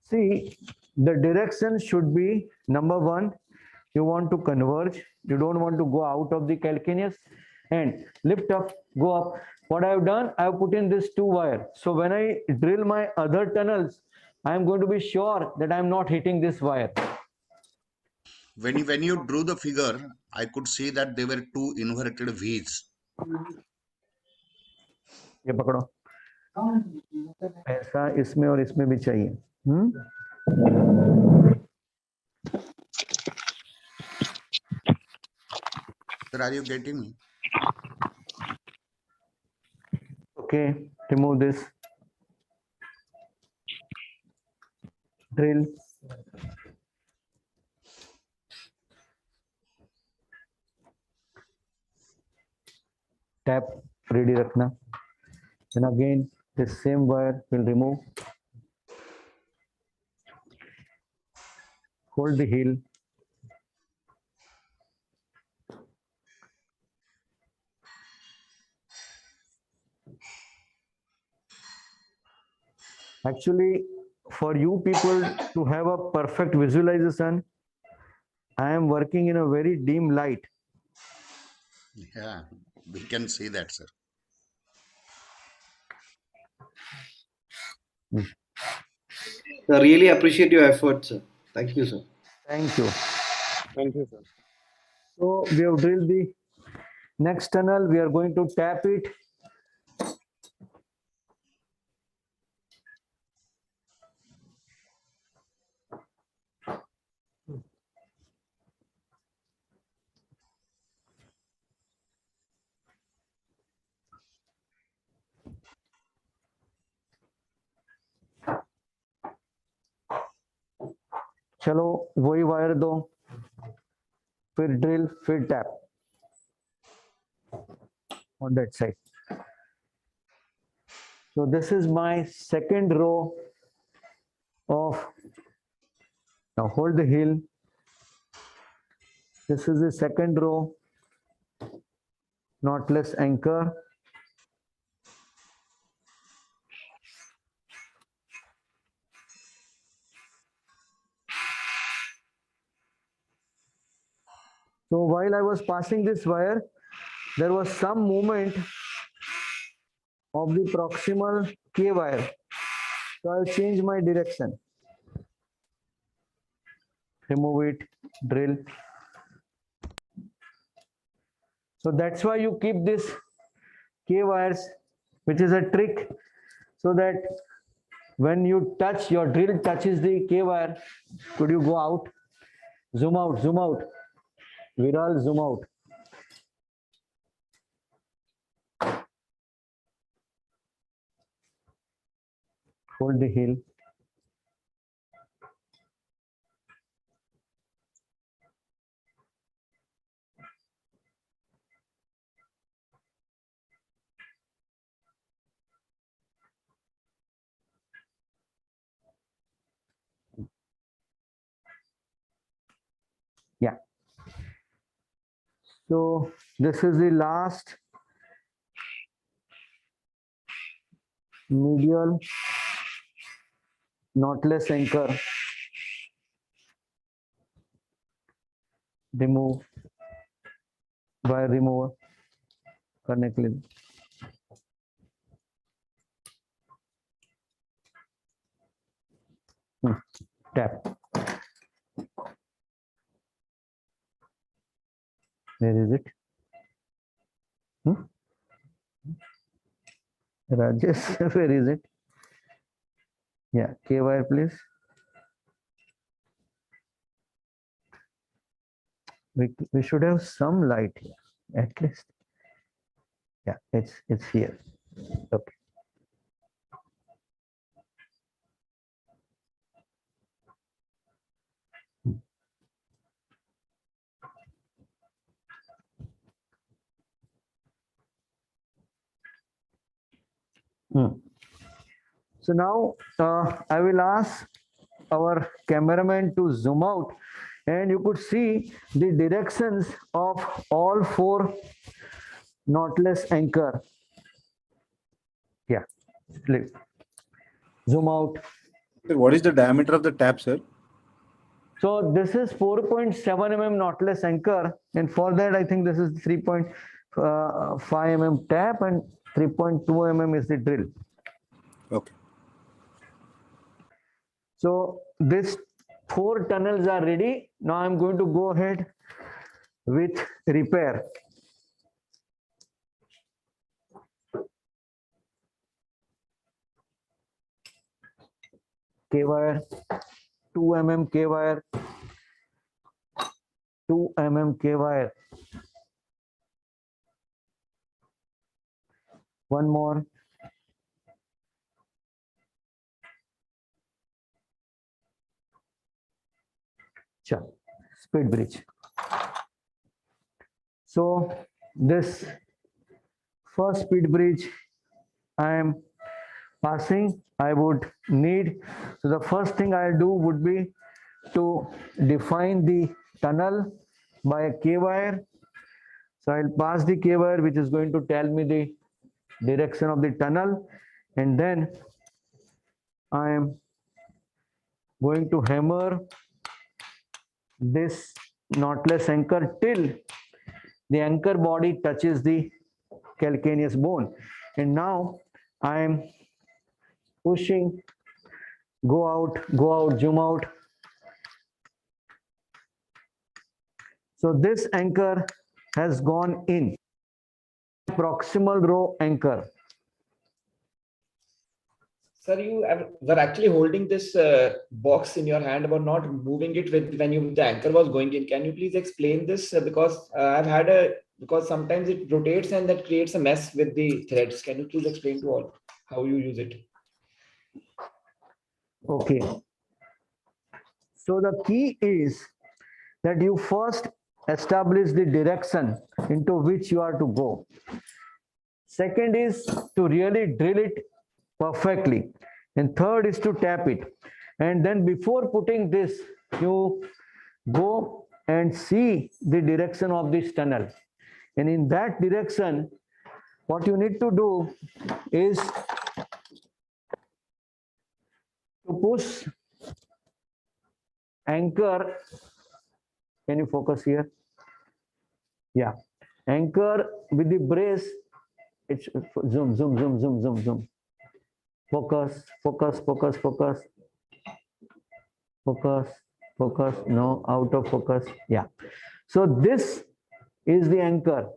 See, the direction should be number 1. You want to converge. You don't want to go out of the calcaneus and lift up, go up. What I have done, I have put in this 2 wire. So when I drill my other tunnels, I am going to be sure that I am not hitting this wire. When you drew the figure, I could see that there were 2 inverted V's. ये पकड़ो. ऐसा इसमें और इसमें भी चाहिए. Sir, are you getting me? Okay, remove this. Drill. Tap ready रखना. Then again, this same wire will remove. Hold the heel. Actually, for you people to have a perfect visualization, I am working in a very dim light. Yeah, we can see that, sir. I really appreciate your effort, sir. Thank you, sir. Thank you. Thank you, sir. So we have drilled the next tunnel. We are going to tap it. चलो वही wire दो, फिर drill, फिर tap on that side. So this is my second row of, now hold the heel. This is the second row, knotless anchor. So while I was passing this wire, there was some movement of the proximal K wire. So I'll change my direction. Remove it, drill. So that's why you keep this K wires, which is a trick, so that when you touch, your drill touches the K wire. Could you go out? Zoom out, zoom out. Viral, zoom out. Hold the heel. Yeah. So this is the last medial knotless anchor. Remove wire remover. Connect it. Tap. Where is it? Rajesh, where is it? Yeah, K wire, please. We should have some light here, at least. Yeah, it's here. Okay. So now I will ask our cameraman to zoom out, and you could see the directions of all four knotless anchor. Yeah, please zoom out. Sir, what is the diameter of the tap, sir? So this is 4.7 mm knotless anchor, and for that I think this is 3.5 mm tap and 3.2 mm is the drill. Okay. So these four tunnels are ready. Now I'm going to go ahead with repair. K wire, 2 mm K wire, 2 mm K wire. One more. Speed bridge. So this first speed bridge I am passing, I would need. So the first thing I'll do would be to define the tunnel by a K wire. So I'll pass the K wire, which is going to tell me the direction of the tunnel, and then I am going to hammer this knotless anchor till the anchor body touches the calcaneus bone. And now I am pushing, go out, zoom out. So this anchor has gone in. Proximal row anchor. Sir, you were actually holding this box in your hand about not moving it with when the anchor was going in. Can you please explain this? Because because sometimes it rotates and that creates a mess with the threads. Can you please explain to all how you use it? Okay. So the key is that you first establish the direction into which you are to go. Second is to really drill it perfectly. And third is to tap it. And then before putting this, you go and see the direction of this tunnel. And in that direction, what you need to do is to push anchor. Can you focus here? Yeah. Anchor with the brace. It's zoom, zoom, zoom, zoom, zoom, zoom. Focus, focus, focus, focus. Focus, focus. No, out of focus. Yeah. So this is the anchor.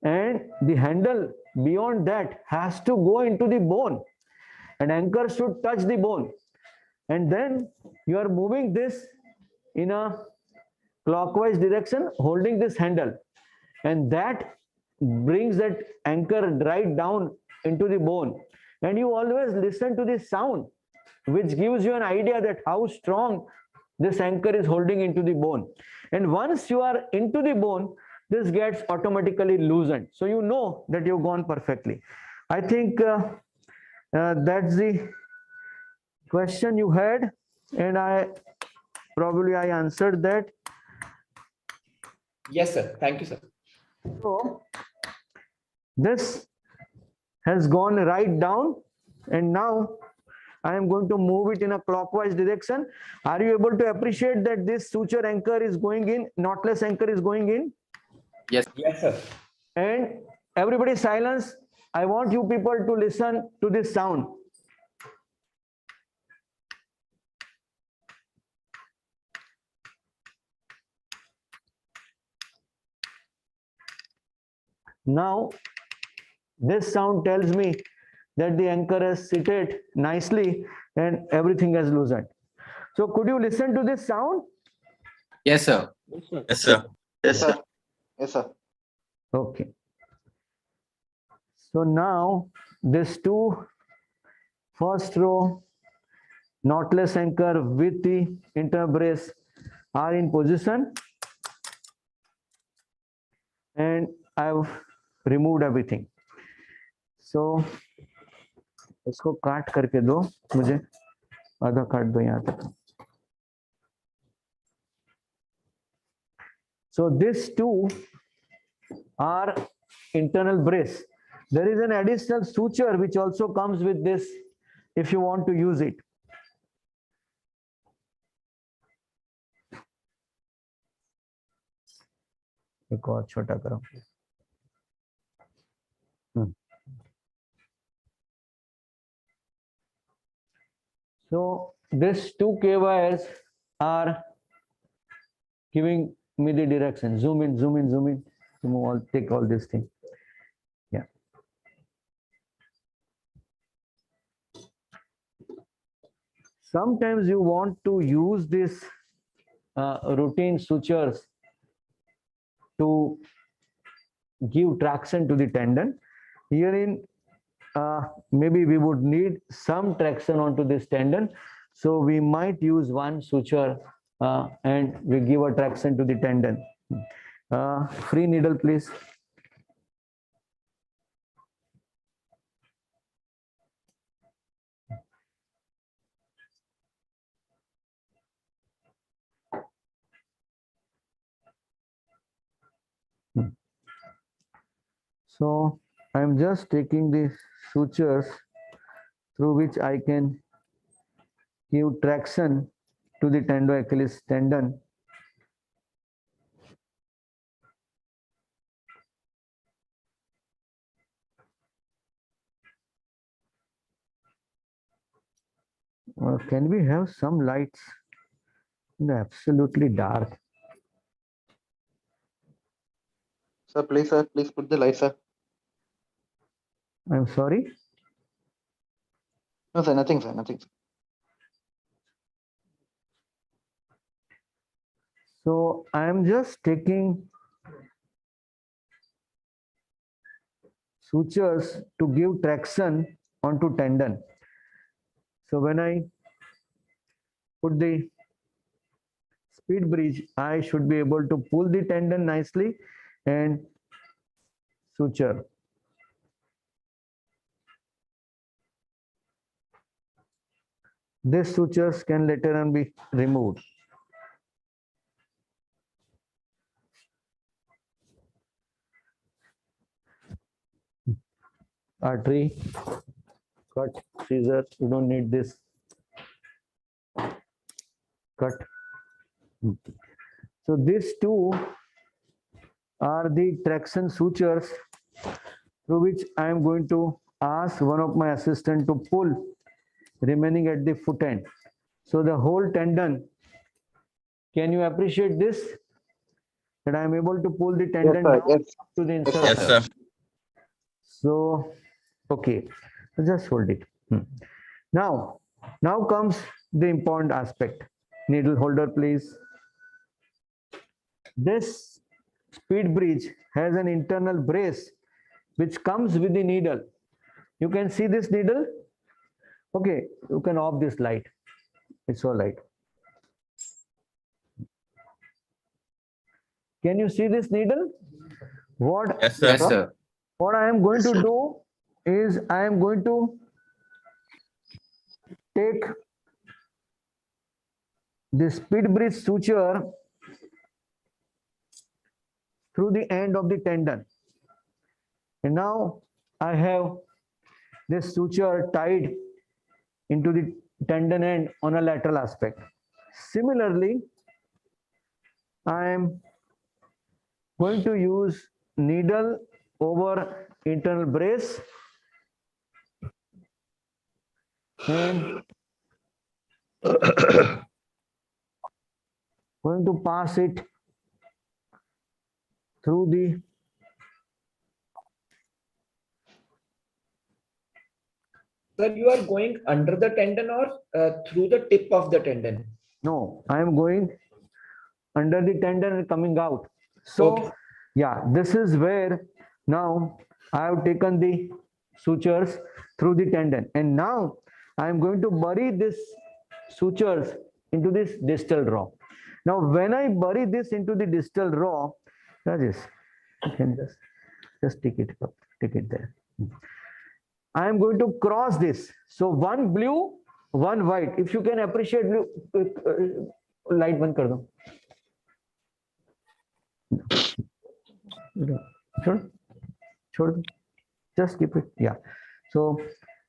And the handle beyond that has to go into the bone. An anchor should touch the bone. And then you are moving this in a clockwise direction, holding this handle. And that brings that anchor right down into the bone. And you always listen to this sound, which gives you an idea that how strong this anchor is holding into the bone. And once you are into the bone, this gets automatically loosened. So you know that you've gone perfectly. I think that's the question you had, and I answered that. Yes, sir. Thank you, sir. So this has gone right down, and now I am going to move it in a clockwise direction. Are you able to appreciate that this suture anchor is going in, knotless anchor is going in? Yes. Yes, sir. And everybody silence. I want you people to listen to this sound. Now, this sound tells me that the anchor has seated nicely and everything has loosened. So could you listen to this sound? Yes, sir. Yes, sir. Yes, sir. Yes, sir. Okay. So now this two first row knotless anchor with the interbrace are in position, and I've removed everything. So इसको काट करके दो, मुझे आधा काट दो यहाँ तक. So these two are internal brace. There is an additional suture which also comes with this if you want to use it. एक और छोटा करो. So these two K wires are giving me the direction. Zoom in, zoom in, zoom in. All, take all this thing. Yeah. Sometimes you want to use this routine sutures to give traction to the tendon. Herein, maybe we would need some traction onto this tendon. So we might use one suture and we give a traction to the tendon. Free needle, please. So I'm just taking the sutures through which I can give traction to the tendo-Achilles tendon. Can we have some lights in the absolutely dark? Sir, please put the light, sir. I'm sorry? No, sir, nothing, sir, nothing. So I'm just taking sutures to give traction onto tendon. So when I put the speed bridge, I should be able to pull the tendon nicely and suture. These sutures can later on be removed. Artery, cut, scissors, you don't need this. Cut. So these two are the traction sutures through which I am going to ask one of my assistant to pull remaining at the foot end. So the whole tendon, can you appreciate this? That I am able to pull the tendon down to the insertion. Yes, sir. So, okay, just hold it. Now comes the important aspect. Needle holder, please. This speed bridge has an internal brace which comes with the needle. You can see this needle. Okay, you can off this light. It's all right. Can you see this needle? What? Yes, sir. Yes, sir. What I am going to do is I am going to take the speed bridge suture through the end of the tendon. And now I have this suture tied into the tendon end on a lateral aspect. Similarly, I am going to use needle over internal brace and going to pass it through the Sir, you are going under the tendon or through the tip of the tendon? No, I am going under the tendon and coming out. So, yeah, this is where now I have taken the sutures through the tendon. And now I am going to bury this sutures into this distal raw. Now, when I bury this into the distal raw, Rajesh, you can just take it up, take it there. I am going to cross this. So one blue, one white. If you can appreciate blue, light बंद कर दो. छोड़ दो. Just keep it. Yeah. So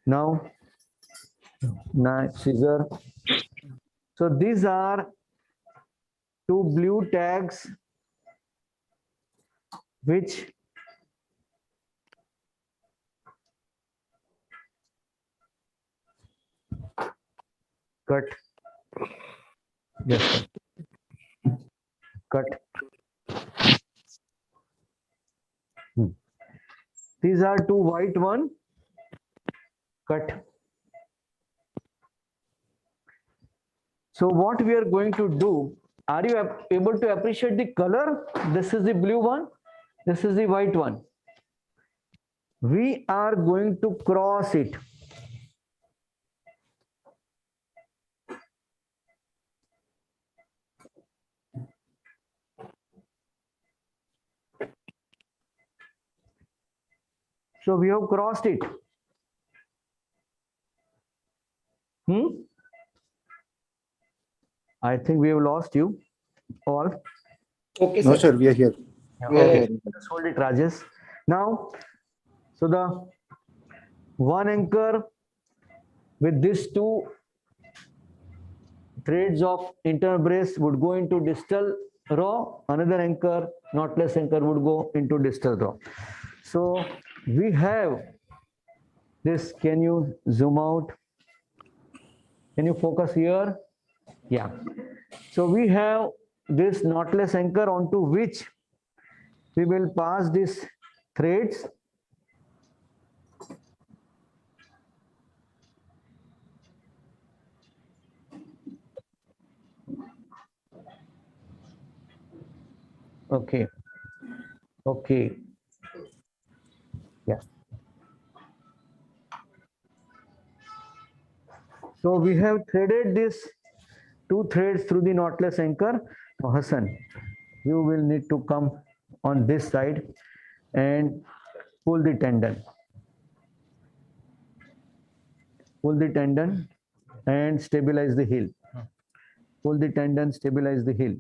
now, knife, scissor. So these are two blue tags which cut. Yes. Cut. These are two white one. Cut. So what we are going to do, are you able to appreciate the color? This is the blue one. This is the white one. We are going to cross it. So we have crossed it. I think we have lost you all. Okay, No, sir, we are here. Okay, just hold it, Rajesh. Now, so the one anchor with these two threads of internal brace would go into distal raw. Another anchor, knotless anchor, would go into distal raw. So we have this. Can you zoom out? Can you focus here? Yeah. So we have this knotless anchor onto which we will pass these threads. Okay. Okay. Yeah. So we have threaded this two threads through the knotless anchor. Now Hassan, you will need to come on this side and pull the tendon. Pull the tendon and stabilize the heel. Pull the tendon, stabilize the heel.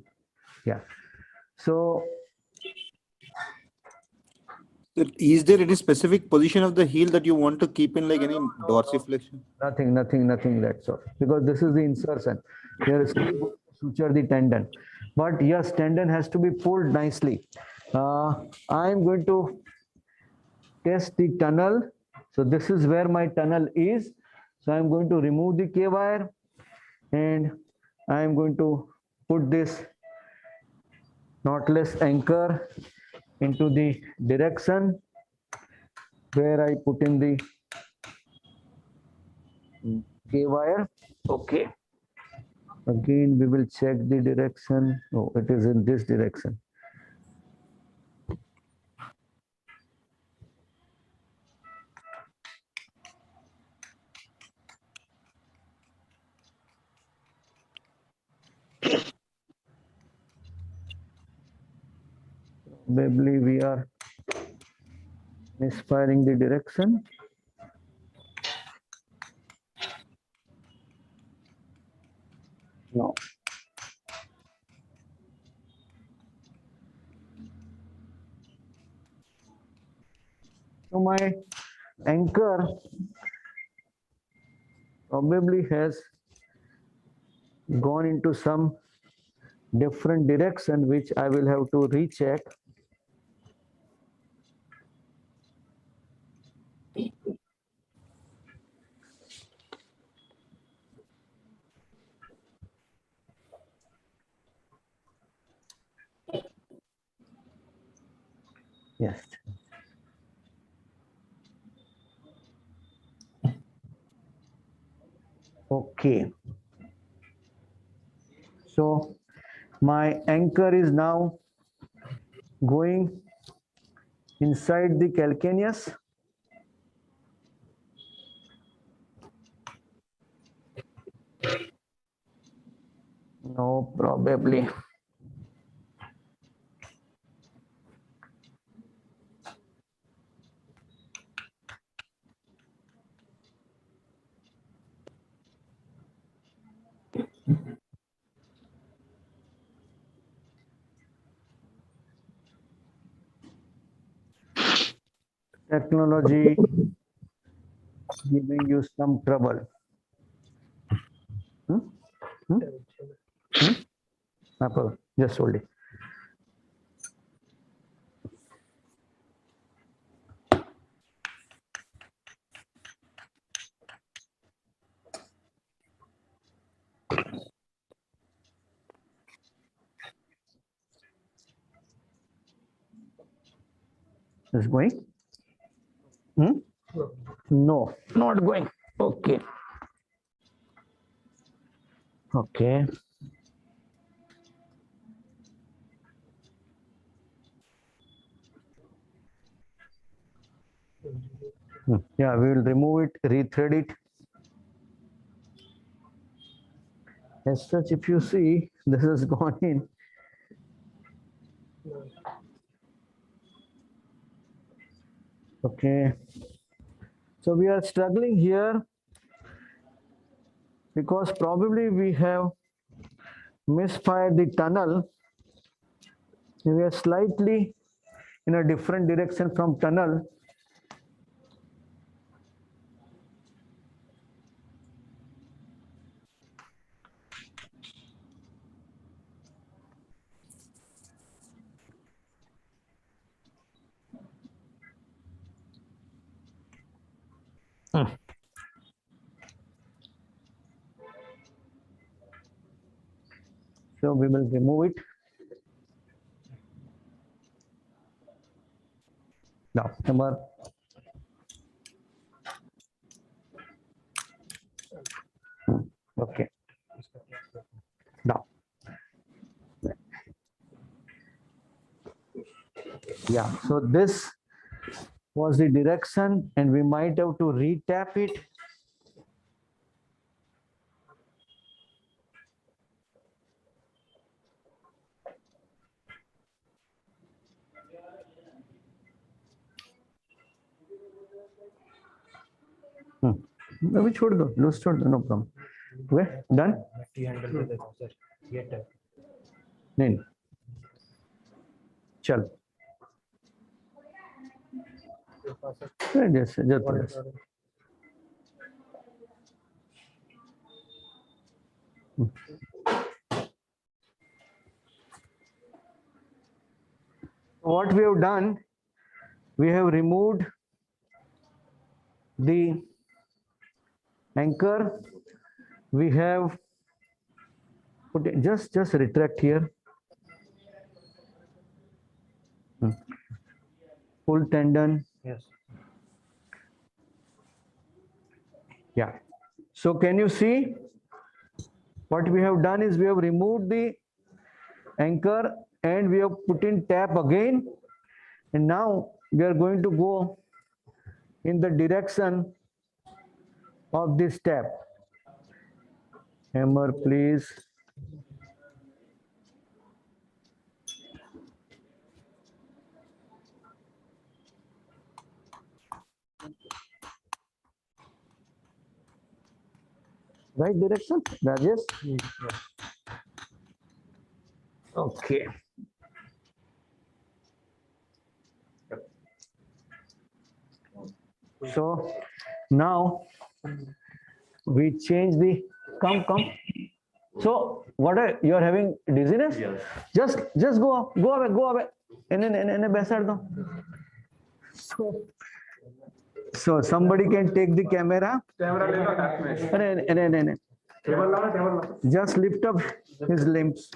Yeah. So is there any specific position of the heel that you want to keep in, like any dorsiflexion? Nothing that sort. Because this is the insertion. Here is suture the tendon. But yes, tendon has to be pulled nicely. I'm going to test the tunnel. So this is where my tunnel is. So I'm going to remove the K wire and I'm going to put this knotless anchor into the direction where I put in the K wire. Okay. Again, we will check the direction. Oh, it is in this direction. Probably we are misfiring the direction. No. So my anchor probably has gone into some different direction, which I will have to recheck. Yes. Okay. So my anchor is now going inside the calcaneus. No, probably. Technology giving you some trouble. Apple, just hold it. Is going? No, not going. Okay. Okay. Yeah, we will remove it, rethread it. As such, if you see, this has gone in. Okay. So we are struggling here because probably we have misfired the tunnel. We are slightly in a different direction from tunnel. So we will remove it. Now, number okay. Now, yeah. So this was the direction, and we might have to retap it. Maybe छोड़ दो, loose छोड़ दो, no problem. Okay, done? नहीं, चल. जैसे. What we have done, we have removed the anchor. We have put it, just retract here. Full tendon. Yes. Yeah. So can you see what we have done is we have removed the anchor and we have put in tap again, and now we are going to go in the direction of this tap. Hammer, please. Right direction, Rajesh? Okay. So now we change the come. So what are you are having dizziness? Yes. Just go away. And beside them. So somebody can take the camera. Just lift up his limbs.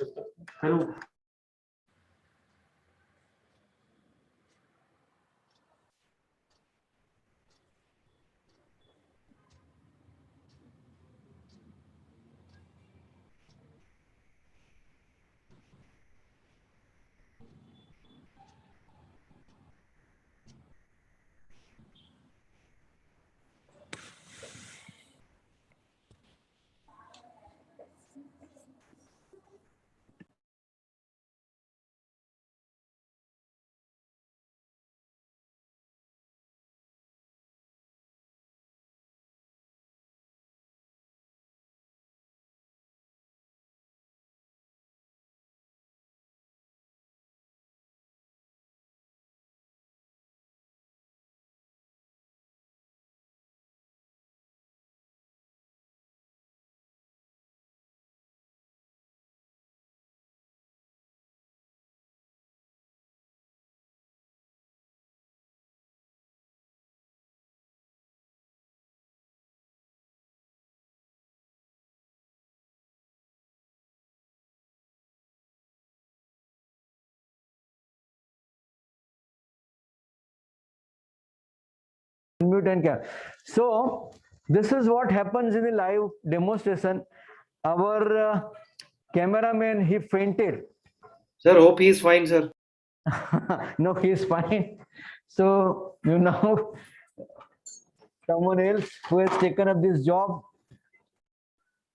Mute and cap. So this is what happens in the live demonstration. Our cameraman, he fainted. Sir, hope he is fine, sir. No, he is fine. So you know someone else who has taken up this job.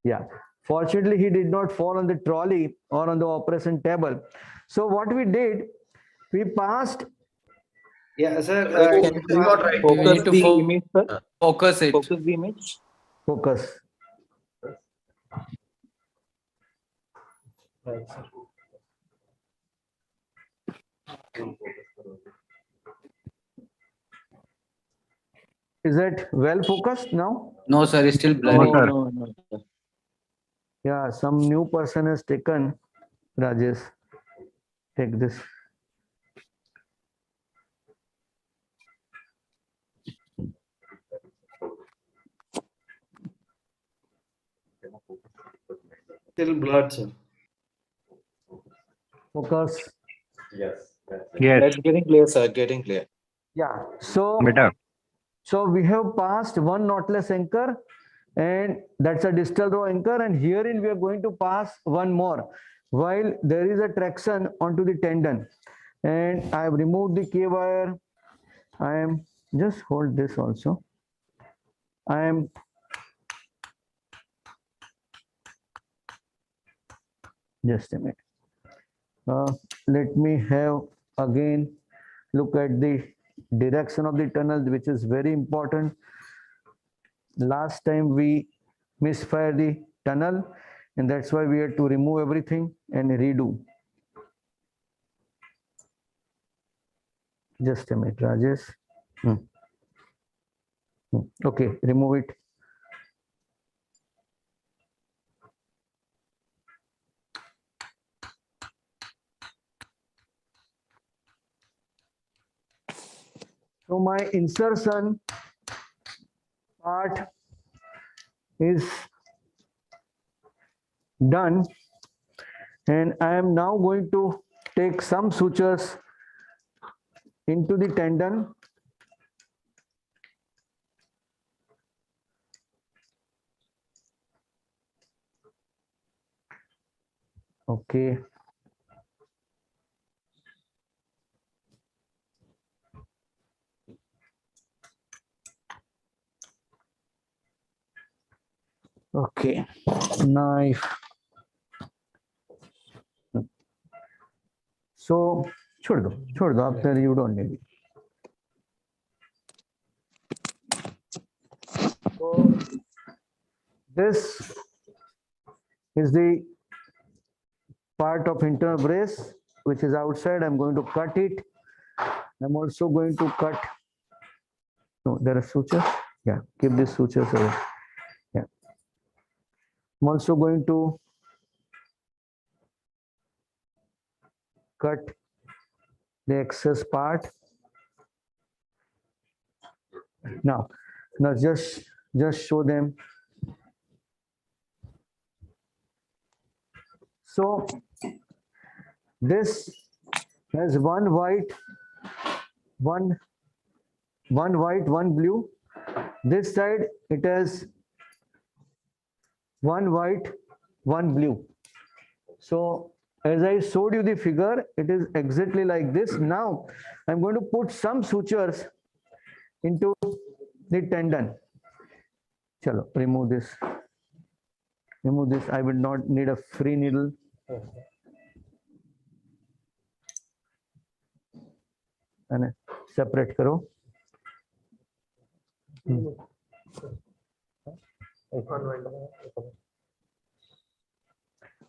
Yeah. Fortunately, he did not fall on the trolley or on the operation table. So what we did, we passed. Yeah, sir. Can you please focus the image, sir? Focus it. Focus the image. Focus. Right, sir. Is it well focused now? No, sir. It's still blurry. No. Yeah, some new person has taken. Rajesh, take this. Still blurred, sir. Focus. Yes. Yes. That's getting clear, sir. Getting clear. Yeah. So Better. So we have passed one knotless anchor, and that's a distal row anchor, and herein we are going to pass one more while there is a traction onto the tendon. And I have removed the K wire. I am just hold this also. I am just a minute. Let me have again look at the direction of the tunnel, which is very important. Last time we misfired the tunnel, and that's why we had to remove everything and redo. Just a minute, Rajesh. Okay, remove it. So my insertion part is done, and I am now going to take some sutures into the tendon. Okay. Okay, knife. So छोड़ दो after you don't need it. So this is the part of internal brace which is outside. I'm going to cut it. I'm also going to cut. No, there are sutures. Yeah, keep these sutures away. Yeah. I'm also going to cut the excess part. Now just show them. So this has one white, one white, one blue. This side it has one white, one blue. So as I showed you the figure, it is exactly like this. Now I'm going to put some sutures into the tendon. Chalo, remove this. Remove this. I will not need a free needle. And separate karo.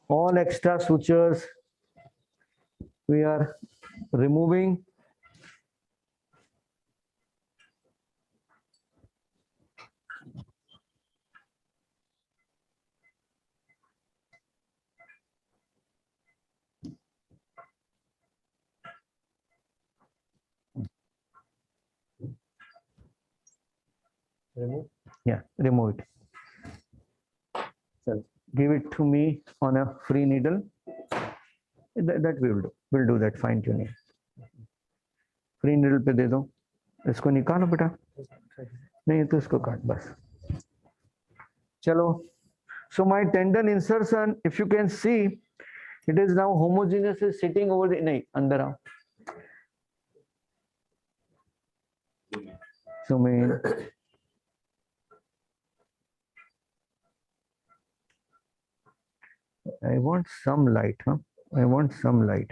All extra sutures we are removing. Remove? Yeah, remove it. So give it to me on a free needle. That we will do. We'll do that fine tuning. Free needle पे दे दो, इसको निकालो बेटा, नहीं तो इसको काट बस. चलो. So my tendon insertion, if you can see, it is now homogeneous, is sitting over the, नहीं अंदर आओ. So I want some light, huh? I want some light.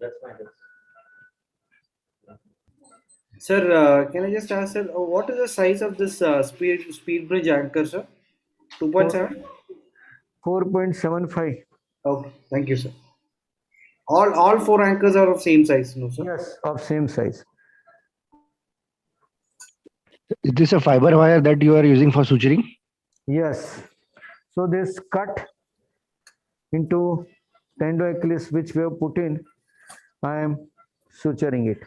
That's fine. Sir, can I just ask, sir, what is the size of this speed bridge anchor, sir? 2.7? 4.75. Okay, thank you, sir. All four anchors are of same size, no, sir? Yes, of same size. Is this a fiber wire that you are using for suturing? Yes. So this cut into tendon Achilles which we have put in, I am suturing it.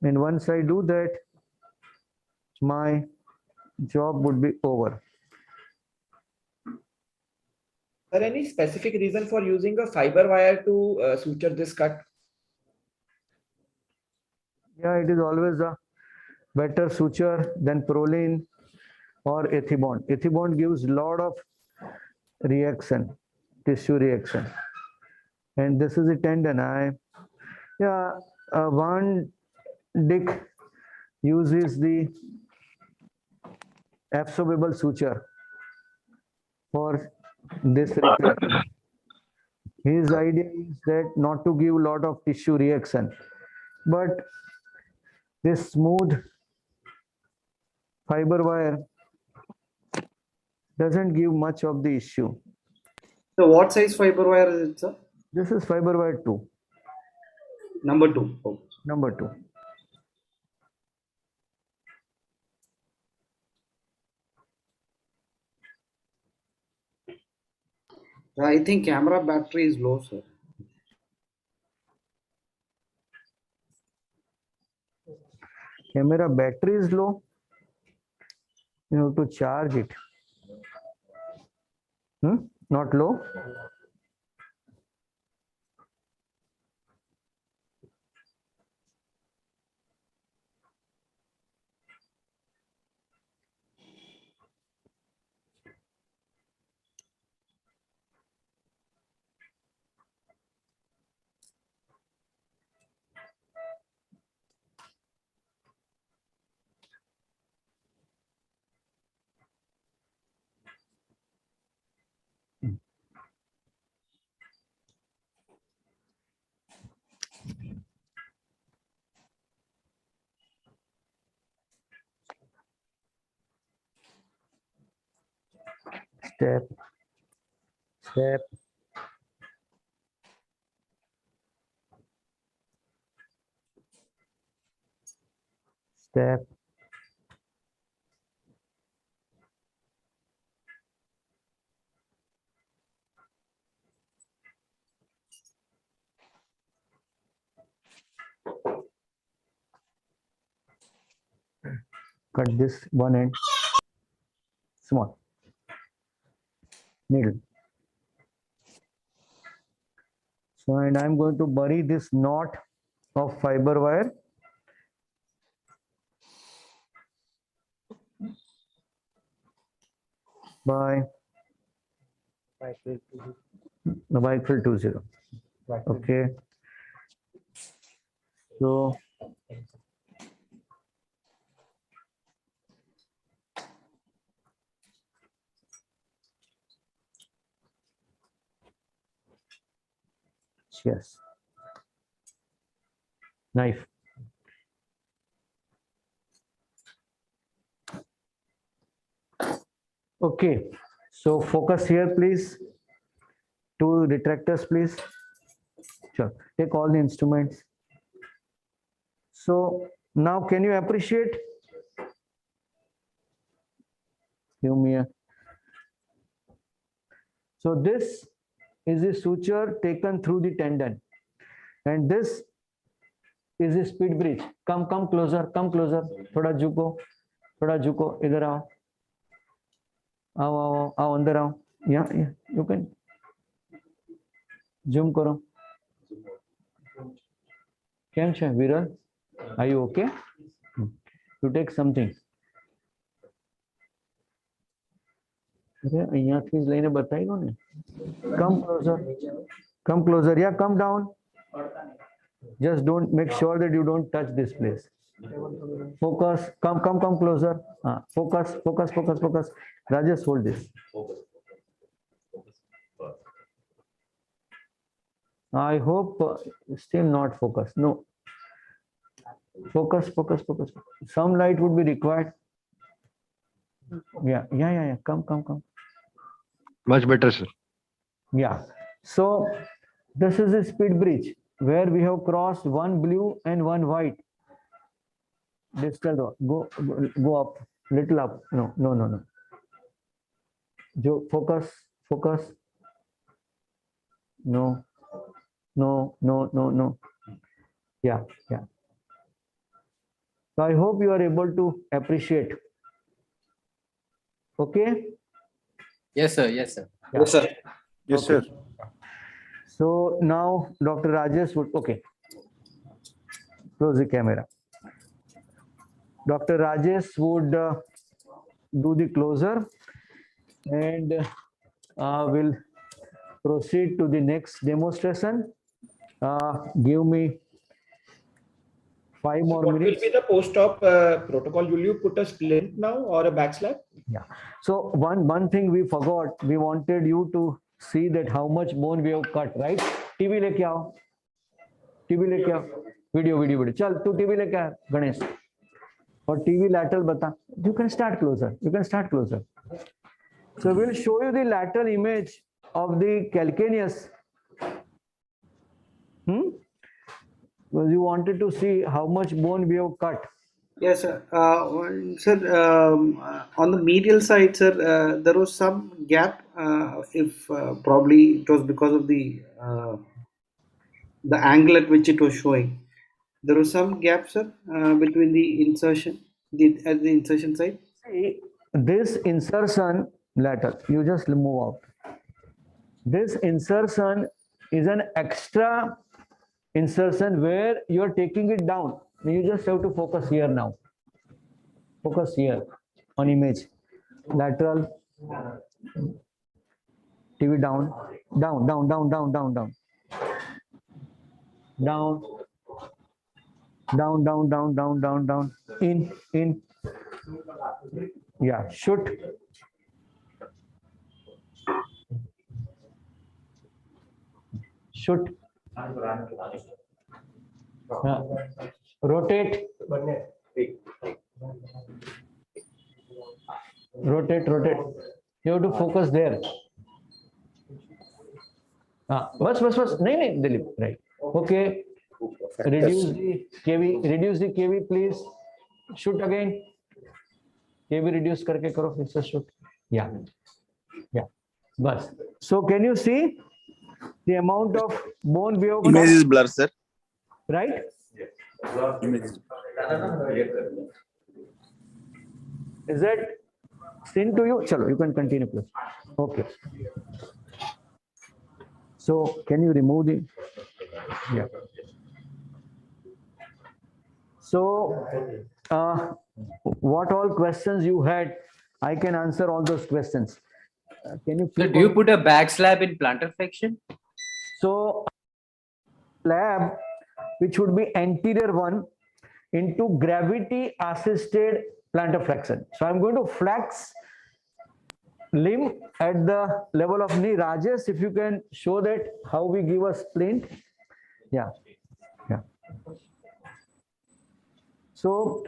And once I do that, my job would be over. Sir, any specific reason for using a fiber wire to suture this cut? Yeah, it is always a better suture than proline or ethibond. Ethibond gives lot of reaction, tissue reaction. And this is a tendon. One Dick uses the absorbable suture for this repair. His idea is that not to give lot of tissue reaction, but this smooth fiber wire doesn't give much of the issue. So what size fiber wire is it, sir? This is fiber wire 2. Number 2. Oh. Number 2. I think camera battery is low, sir. Camera battery is low. You have to charge it. Not low. Step, step. Step. Cut this one end. Small. Needle. So, and I'm going to bury this knot of fiber wire. By bike fill 20. Okay. So yes. Knife. Okay. So focus here, please. Two retractors, please. Sure. Take all the instruments. So now can you appreciate? Give me a. So this is a suture taken through the tendon. And this is a speed bridge. Come closer, come closer. थोड़ा झुको, इधर आओ. आओ, अंदर आओ. Yeah, you can. Zoom करो. કેમ છે Viral? Are you okay? You take something. અરે અહીંયાથી જ લઈને બતાવ્યો ને. Come closer. Yeah, come down. Just don't make sure that you don't touch this place. Focus. Come closer. Focus. Rajesh, hold this. I hope still not focus. No. Focus. Some light would be required. Yeah. Come. Much better, sir. Yeah. So this is a speed bridge where we have crossed one blue and one white. Distal go up, little up. No. Focus. No. Yeah. So I hope you are able to appreciate. Okay? Yes, sir. Yeah. Yes, sir. Yes, sir. So now Dr. Rajesh would, okay. Close the camera. Dr. Rajesh would do the closer and will proceed to the next demonstration. Give me 5 more What minutes. will be the post-op protocol? Will you put a splint now or a backslap? Yeah. So one thing we forgot, we wanted you to see that how much bone we have cut, right? TV लेके आओ. Video. चल तू TV लेके आ गणेश. और TV lateral बता. You can start closer. So we'll show you the lateral image of the calcaneus. Because you wanted to see how much bone we have cut. Yes, sir. Sir, on the medial side, sir, there was some gap. If probably it was because of the angle at which it was showing. There was some gap, sir, between the insertion, at the insertion side. See, this insertion lateral, you just move out. This insertion is an extra insertion where you are taking it down. You just have to focus here now. Focus here on image. Lateral, TV down, down, down, down, down, down, down, down, down, down, down, down, down, down, in. Yeah, shoot. Shoot. Rotate. Rotate. You have to focus there. बस नहीं Dilip right. Okay. Reduce the kV please. Shoot again. kV reduce करके करो फिर से shoot. Yeah. बस. So can you see the amount of bone we have got? Image is blur, sir. Right? Image is Is that seen to you? Chalo, you can continue please. Okay. So can you remove the? Yeah. So what all questions you had, I can answer all those questions. Can you? So do you put a back slab in plantar flexion? So slab, which would be anterior one, into gravity assisted plantar flexion. So I'm going to flex limb at the level of knee. Rajesh, if you can show that how we give a splint. Yeah. So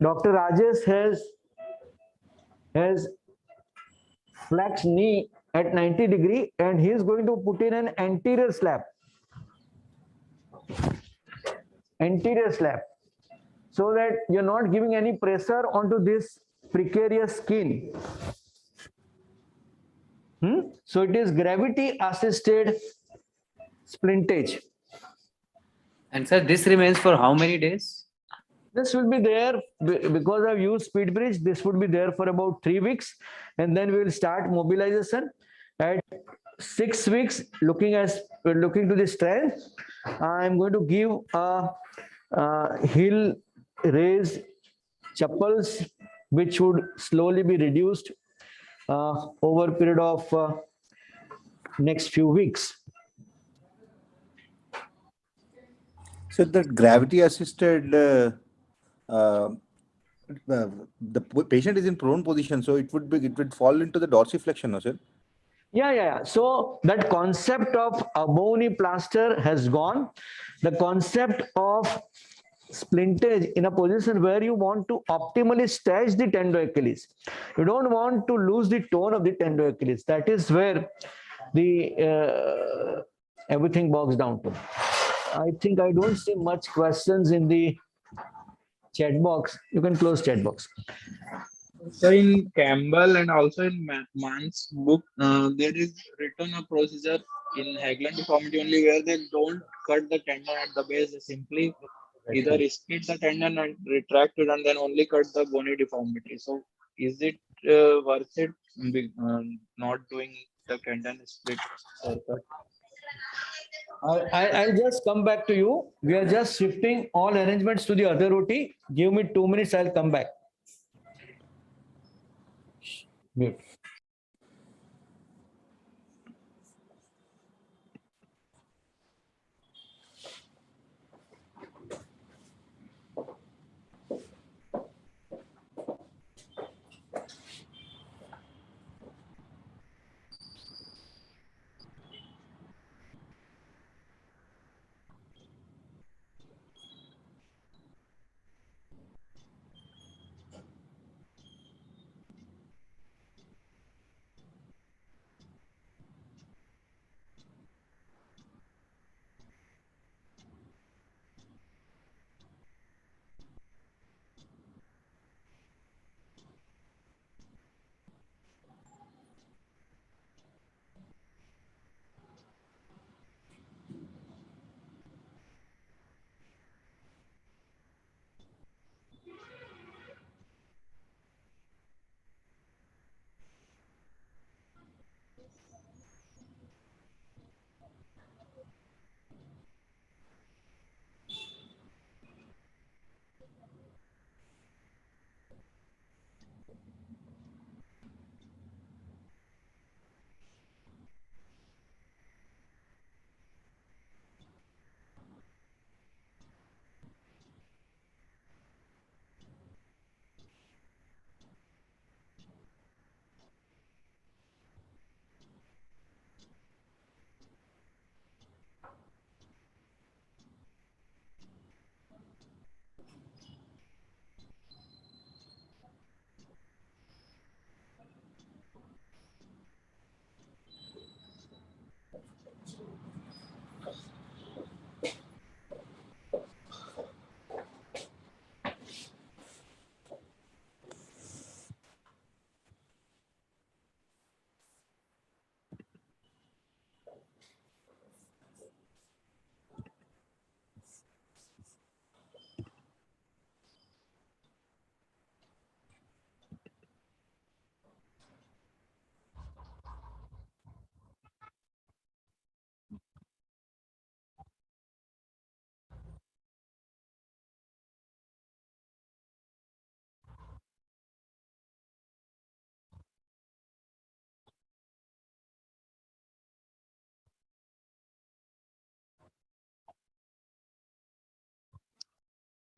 Dr. Rajesh has flexed knee at 90 degree and he is going to put in an anterior slab, so that you're not giving any pressure onto this precarious skin. So it is gravity assisted splintage. And sir, this remains for how many days? This will be there because I've used speed bridge. This would be there for about 3 weeks, and then we will start mobilization at 6 weeks. Looking to the strength, I'm going to give heel raised chapels, which would slowly be reduced over a period of next few weeks. So that gravity assisted, the patient is in prone position, so it would fall into the dorsiflexion, no, sir? Yeah. So that concept of above knee plaster has gone. The concept of splintage in a position where you want to optimally stretch the tendo Achilles. You don't want to lose the tone of the tendo Achilles. That is where the everything bogs down to. I think I don't see much questions in the chat box. You can close chat box. So in Campbell and also in Mann's book, there is written a procedure in Haglund deformity only where they don't cut the tendon at the base. They simply either split the tendon and retract it and then only cut the bony deformity. So is it worth it not doing the tendon split or cut? I'll just come back to you. We are just shifting all arrangements to the other OT. Give me 2 minutes. I'll come back. Mute.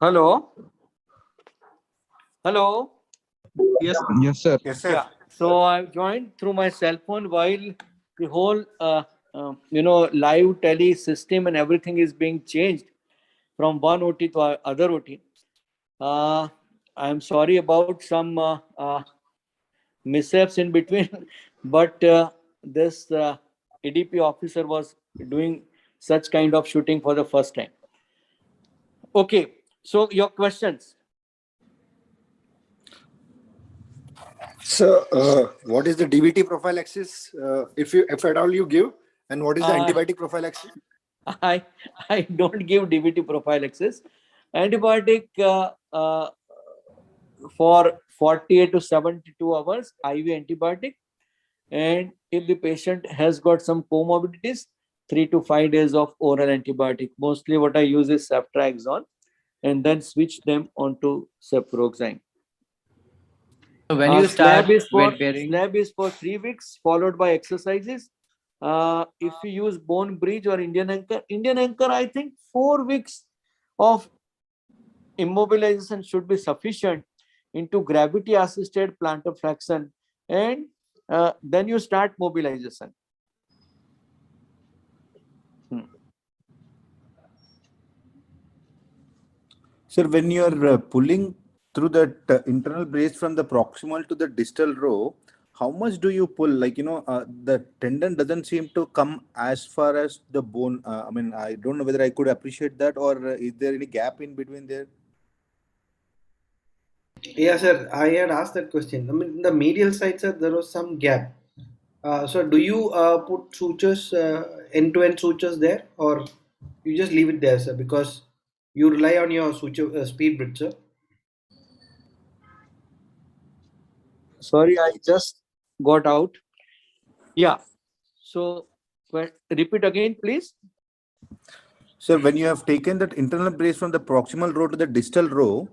Hello. Hello. Yes, yes, sir. Yes, sir. Yeah. So I've joined through my cell phone while the whole, live tele system and everything is being changed from one OT to other OT. I'm sorry about some mishaps in between, but this ADP officer was doing such kind of shooting for the first time. Okay. So your questions. So, what is the DVT prophylaxis? If at all you give, and what is the antibiotic prophylaxis? I don't give DVT prophylaxis. Antibiotic for 48 to 72 hours, IV antibiotic. And if the patient has got some comorbidities, 3 to 5 days of oral antibiotic. Mostly what I use is ceftriaxone and then switch them onto cefuroxime. So when you start weight bearing, slab is for 3 weeks, followed by exercises. If you use bone bridge or Indian anchor, I think 4 weeks of immobilization should be sufficient into gravity assisted plantar flexion, and then you start mobilization. Sir, when you are pulling through that internal brace from the proximal to the distal row, how much do you pull? Like, the tendon doesn't seem to come as far as the bone. I mean, I don't know whether I could appreciate that, or is there any gap in between there? Yeah, sir. I had asked that question. I mean, the medial side, sir, there was some gap. So, do you put sutures, end-to-end sutures there, or you just leave it there, sir? Because you rely on your suture speed bridge, sir. Sorry, I just got out. Yeah. So repeat again, please. Sir, when you have taken that internal brace from the proximal row to the distal row,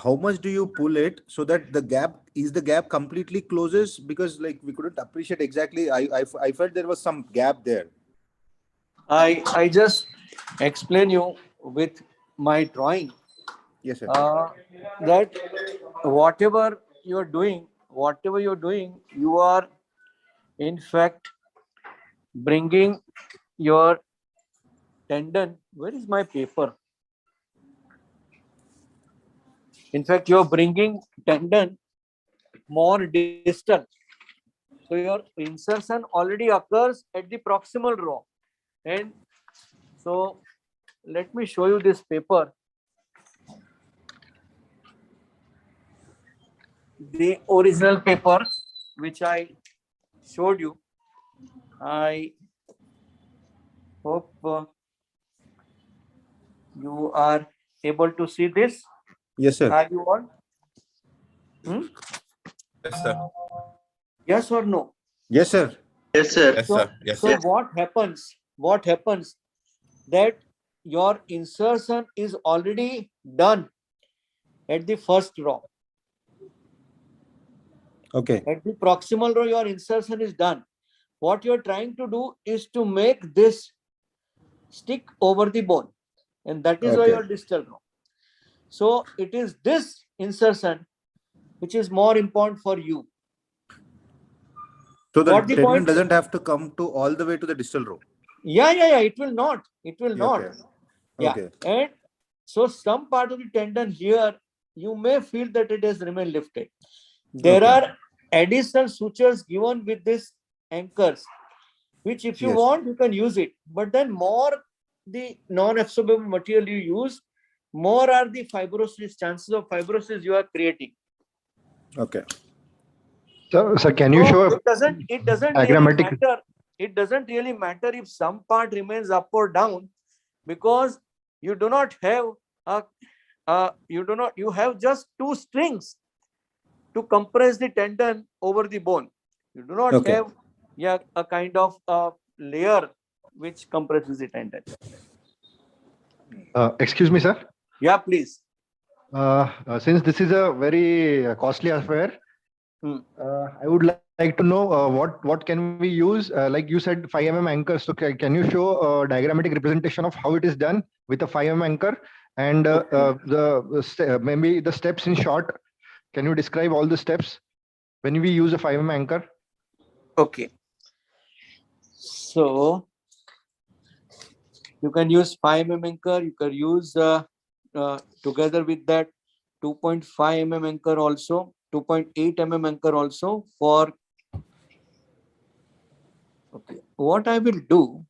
how much do you pull it so that the gap completely closes? Because like we couldn't appreciate exactly. I felt there was some gap there. I just explain you with my drawing. Yes, sir. That whatever you're doing, you are in fact bringing your tendon. Where is my paper? In fact, you're bringing tendon more distal. So your insertion already occurs at the proximal row. And so let me show you this paper. The original paper which I showed you. I hope you are able to see this. Yes, sir. Are you on? Yes, sir. Yes or no? Yes, sir. Yes, sir. Yes, sir. Yes, so sir. what happens that your insertion is already done at the first row. Okay. At the proximal row, your insertion is done. What you're trying to do is to make this stick over the bone. And that is why your distal row. So it is this insertion which is more important for you. So the Got the tendon point? doesn't have to come to all the way to the distal row. Yeah. It will not. It will not. Okay. Yeah. Okay. And so some part of the tendon here, you may feel that it has remained lifted. There are additional sutures given with these anchors, which if you want, you can use it. But then more the non-absorbable material you use, more are the fibrosis, chances of fibrosis you are creating. Okay. So, can you show it doesn't diagrammatic? really matter. It doesn't really matter if some part remains up or down, because you do not have you have just two strings to compress the tendon over the bone. You do not have a kind of layer which compresses the tendon. Excuse me, sir. Yeah, please. Since this is a very costly affair, I would like to know what can we use? Like you said, 5 mm anchor. So can you show a diagrammatic representation of how it is done with a 5 mm anchor? And maybe the steps in short. Can you describe all the steps when we use a 5 anchor? Okay. So you can use 5 anchor. You can use together with that 2.5 anchor also, 2.8 anchor also for. Okay. What I will do,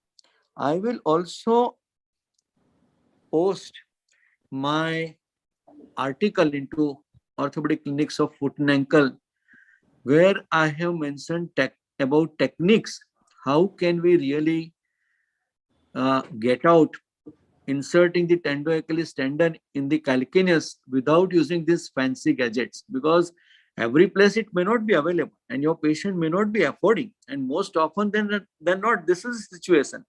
I will also post my article into Orthopedic Clinics of Foot and Ankle, where I have mentioned about techniques. How can we really get out inserting the tendoachilles tendon in the calcaneus without using these fancy gadgets? Because every place it may not be available and your patient may not be affording, and most often than not, this is the situation.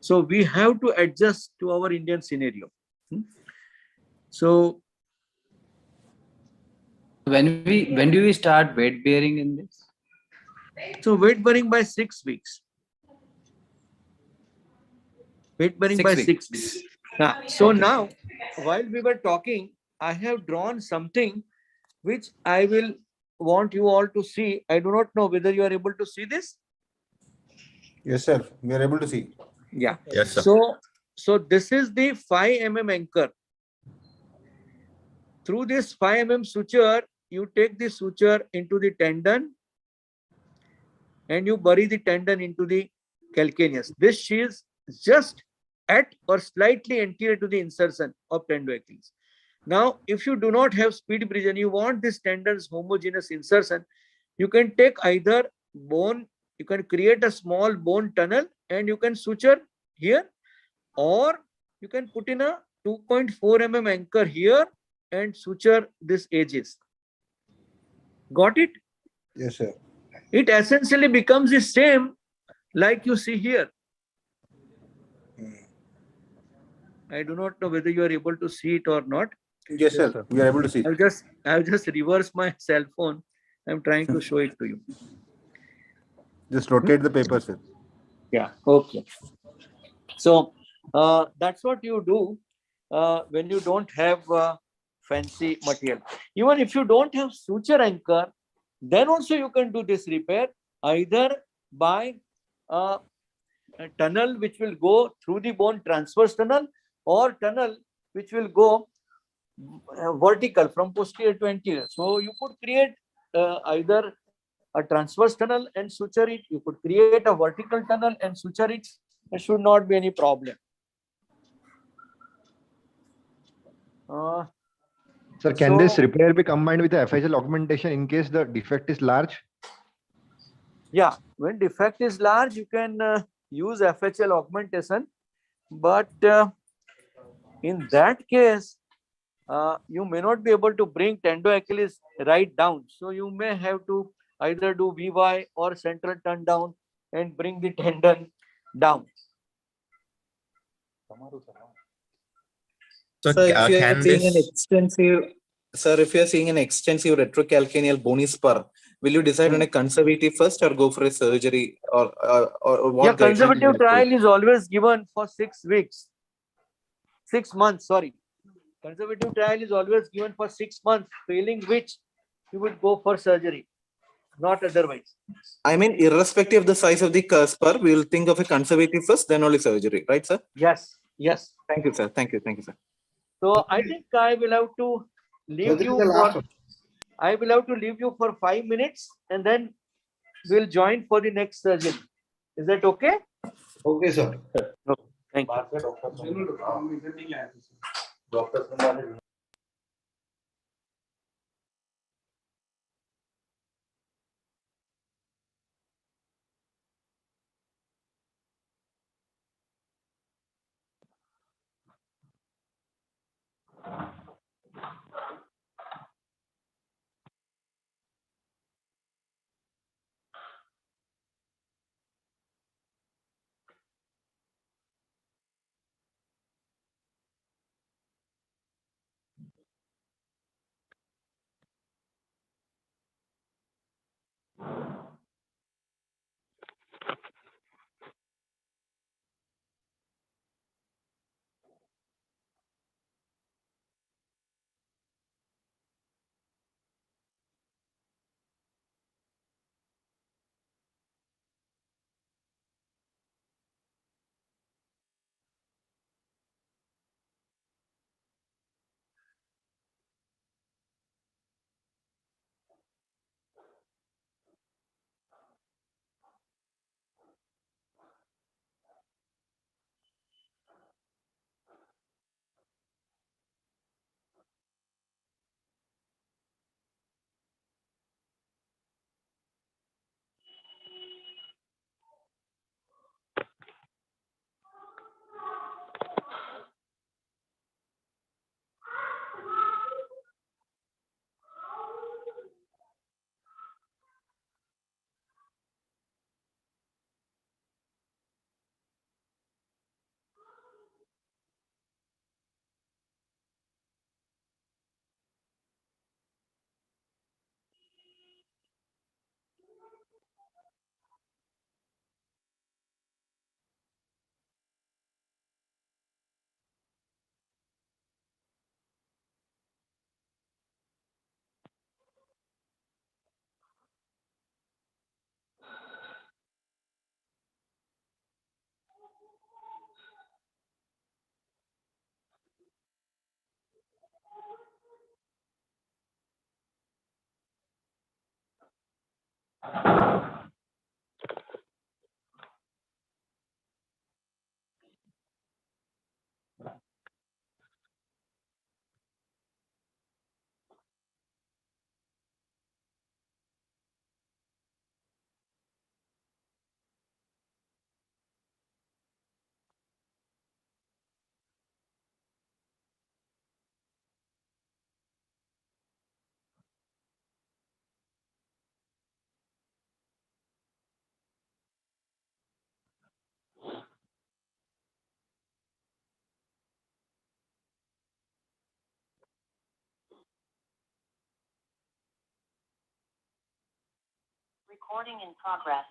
So we have to adjust to our Indian scenario. So when do we start weight bearing in this? So weight bearing by 6 weeks. Weight bearing by 6 weeks. So now, while we were talking, I have drawn something which I will want you all to see. I do not know whether you are able to see this. Yes, sir. We are able to see. Yeah. Yes, sir. So this is the 5 anchor. Through this 5 suture, you take the suture into the tendon and you bury the tendon into the calcaneus. This is just at or slightly anterior to the insertion of tendoachilles. Now, if you do not have speed bridge and you want this tendon's homogeneous insertion, you can take either bone, you can create a small bone tunnel and you can suture here, or you can put in a 2.4 anchor here and suture these edges. Got it? Yes, sir. It essentially becomes the same like you see here. I do not know whether you are able to see it or not. Yes, sir. We are able to see. I've just reversed my cell phone. I'm trying to show it to you. Just rotate the paper, sir. Yeah. Okay. So that's what you do when you don't have fancy material. Even if you don't have suture anchor, then also you can do this repair either by a tunnel which will go through the bone, transverse tunnel, or tunnel which will go vertical from posterior to anterior. So you could create either a transverse tunnel and suture it. You could create a vertical tunnel and suture it. There should not be any problem. Sir, can this repair be combined with the FHL augmentation in case the defect is large? Yeah, when defect is large, you can use FHL augmentation, but in that case, you may not be able to bring tendoachilles right down. So you may have to either do VY or central turn down and bring the tendon down. So if you are can seeing an this? extensive, sir, if you are seeing an extensive retrocalcaneal bony spur, will you decide on a conservative first or go for a surgery or what? Yeah, guidelines conservative will you trial follow? is always given for 6 weeks. 6 months, sorry. Conservative trial is always given for 6 months, failing which you would go for surgery, not otherwise. I mean, irrespective of the size of the spur, we will think of a conservative first, then only surgery, right, sir? Yes, yes. Thank you, sir. Thank you, sir. So I think I will have to leave you for. I will have to leave you for 5 minutes, and then we'll join for the next surgery. Is that okay? Okay, sir. No, thank you. Recording in progress.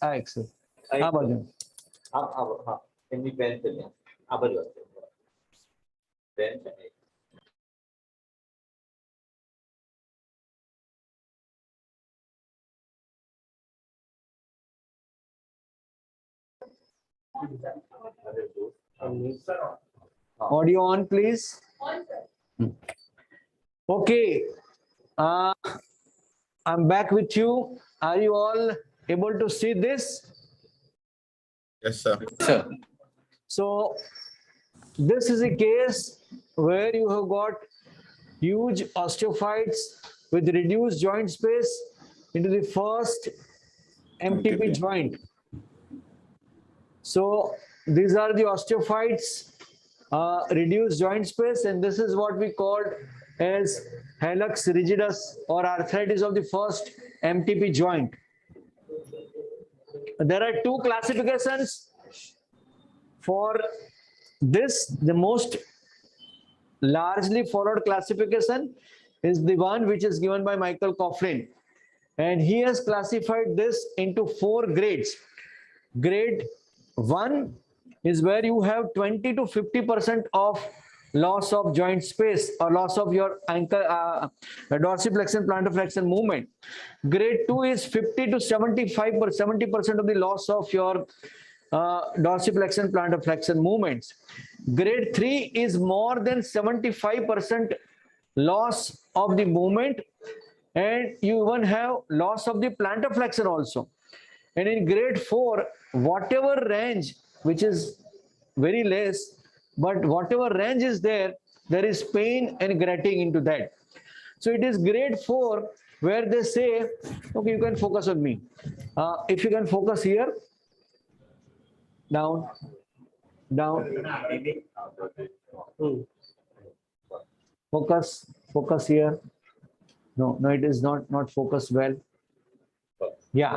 Excellent. हाँ बाजू अब हाँ Hindi pen पे लें अब pen audio on please. Okay, I'm back with you. Are you all able to see this? Yes, sir. Sir. So this is a case where you have got huge osteophytes with reduced joint space into the first MTP joint. So these are the osteophytes, reduced joint space, and this is what we called as hallux rigidus or arthritis of the first MTP joint. There are two classifications for the most largely followed classification is the one which is given by Michael Coughlin, and he has classified this into 4 grades. Grade 1 is where you have 20 to 50% of loss of joint space or loss of your ankle dorsiflexion plantarflexion movement. Grade 2 is 50 to 70% of the loss of your dorsiflexion plantarflexion movements. Grade 3 is more than 75% loss of the movement, and you even have loss of the plantar flexion also. And in grade 4, whatever range, which is very less, but whatever range is there, there is pain and grating into that. So it is grade 4 where they say, okay, you can focus on me. If you can focus here, down, down. Focus here. No, it is not focused well. Yeah.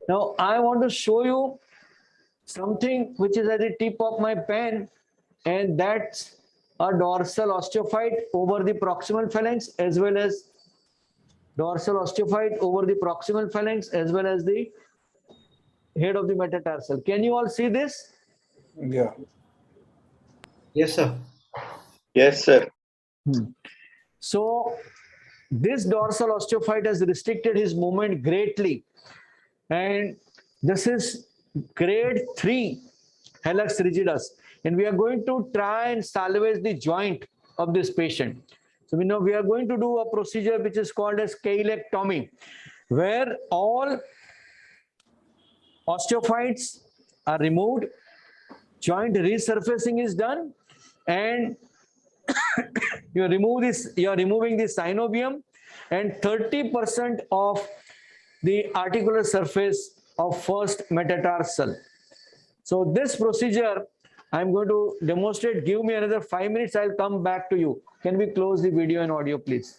Now I want to show you something which is at the tip of my pen, and that's a dorsal osteophyte over the proximal phalanx, as well as dorsal osteophyte over the proximal phalanx, as well as the head of the metatarsal. Can you all see this? Yeah. Yes, sir. Yes, sir. So this dorsal osteophyte has restricted his movement greatly, and this is grade 3 hallux rigidus, and we are going to try and salvage the joint of this patient. So we know we are going to do a procedure which is called as scaleectomy, where all osteophytes are removed, joint resurfacing is done, and you are removing the synovium and 30% of the articular surface of first metatarsal. So this procedure I'm going to demonstrate. Give me another 5 minutes. I'll come back to you. Can we close the video and audio, please?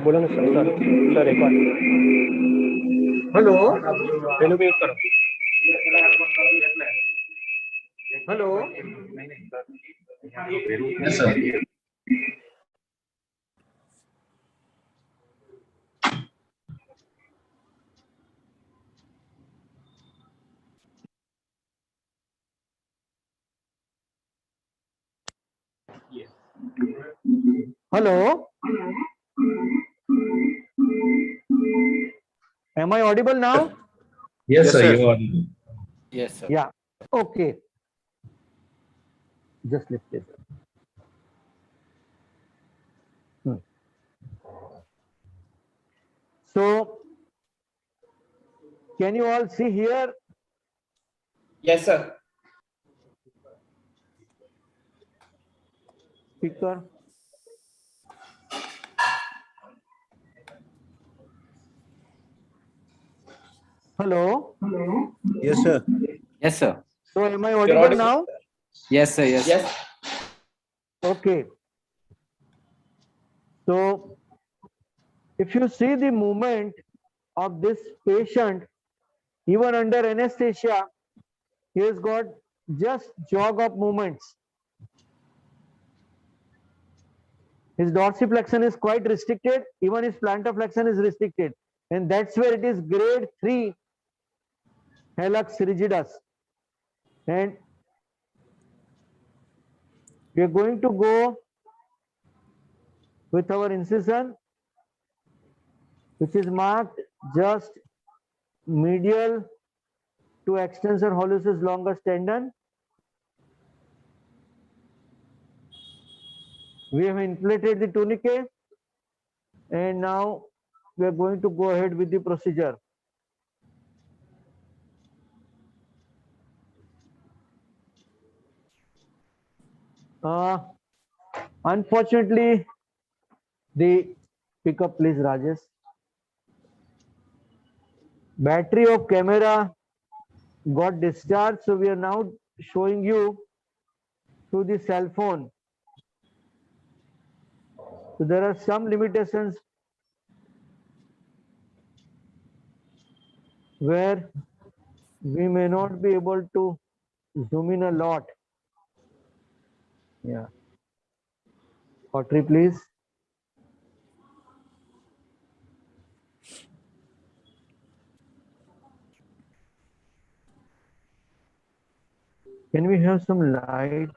बोलो ना sir sir एक बार hello hello mute करो hello Yes, sir. Hello. Am I audible now? Yes, sir. sir. You are. Yes, sir. Yeah. Okay. Just lift this. So, can you all see here? Yes, sir. Speaker. Hello. Yes, sir. Yes, sir. So, am I You're audible audible. now? Yes, sir. Yes. Yes. Okay. So, If you see the movement of this patient, even under anesthesia, he has got just jog of movements. His dorsiflexion is quite restricted, even his plantar flexion is restricted. And that's where it is grade 3 hallux rigidus. And we are going to go with our incision, which is marked just medial to extensor hallucis longus tendon. We have inflated the tourniquet, and now we are going to go ahead with the procedure. Unfortunately, the pickup, please, Rajesh. Battery of camera got discharged, so we are now showing you through the cell phone. So there are some limitations where we may not be able to zoom in a lot. Yeah. Audrey, please. Can we have some light?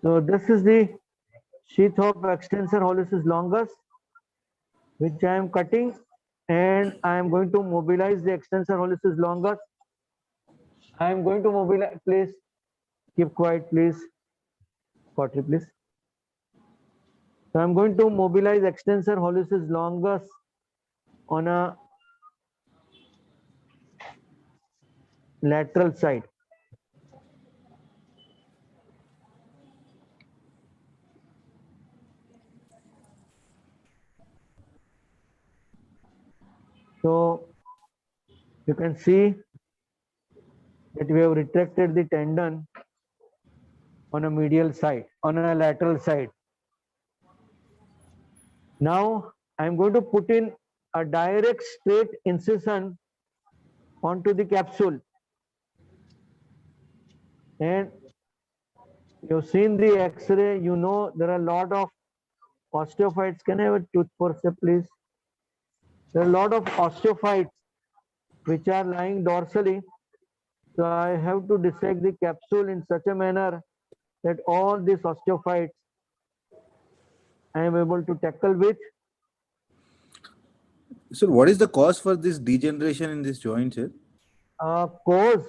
So this is the sheath of extensor hallucis longus, which I am cutting, and I am going to mobilize the extensor hallucis longus. I am going to mobilize, please keep quiet, please. Audrey, please. So I'm going to mobilize extensor hallucis longus on a lateral side. So you can see that we have retracted the tendon on a medial side, on a lateral side. Now I'm going to put in a direct straight incision onto the capsule. And you've seen the X-ray, you know there are a lot of osteophytes. Can I have a tooth forceps, please? There are a lot of osteophytes which are lying dorsally. So I have to dissect the capsule in such a manner that all these osteophytes I am able to tackle with. So what is the cause for this degeneration in this joint, sir? Cause?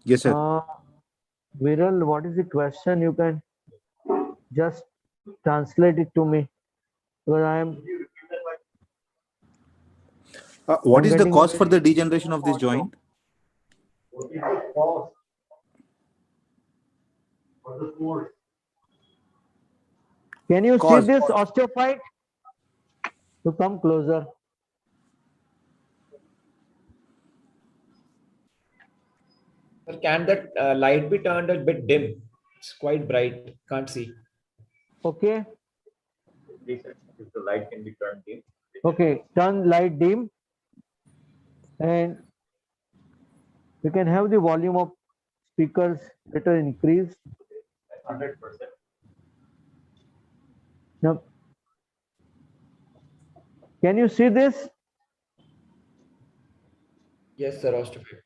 Yes, sir. Viral, what is the question? You can just translate it to me. Because I am. What is the cause for the degeneration of this joint? What is the cause for the course? Can you see this osteophyte? To come closer. Sir, can that light be turned a bit dim? It's quite bright. Can't see. Okay. If the light can be turned dim. Okay, turn light dim. And you can have the volume of speakers better increased. 100%. Now, can you see this? Yes, sir, osteophyte.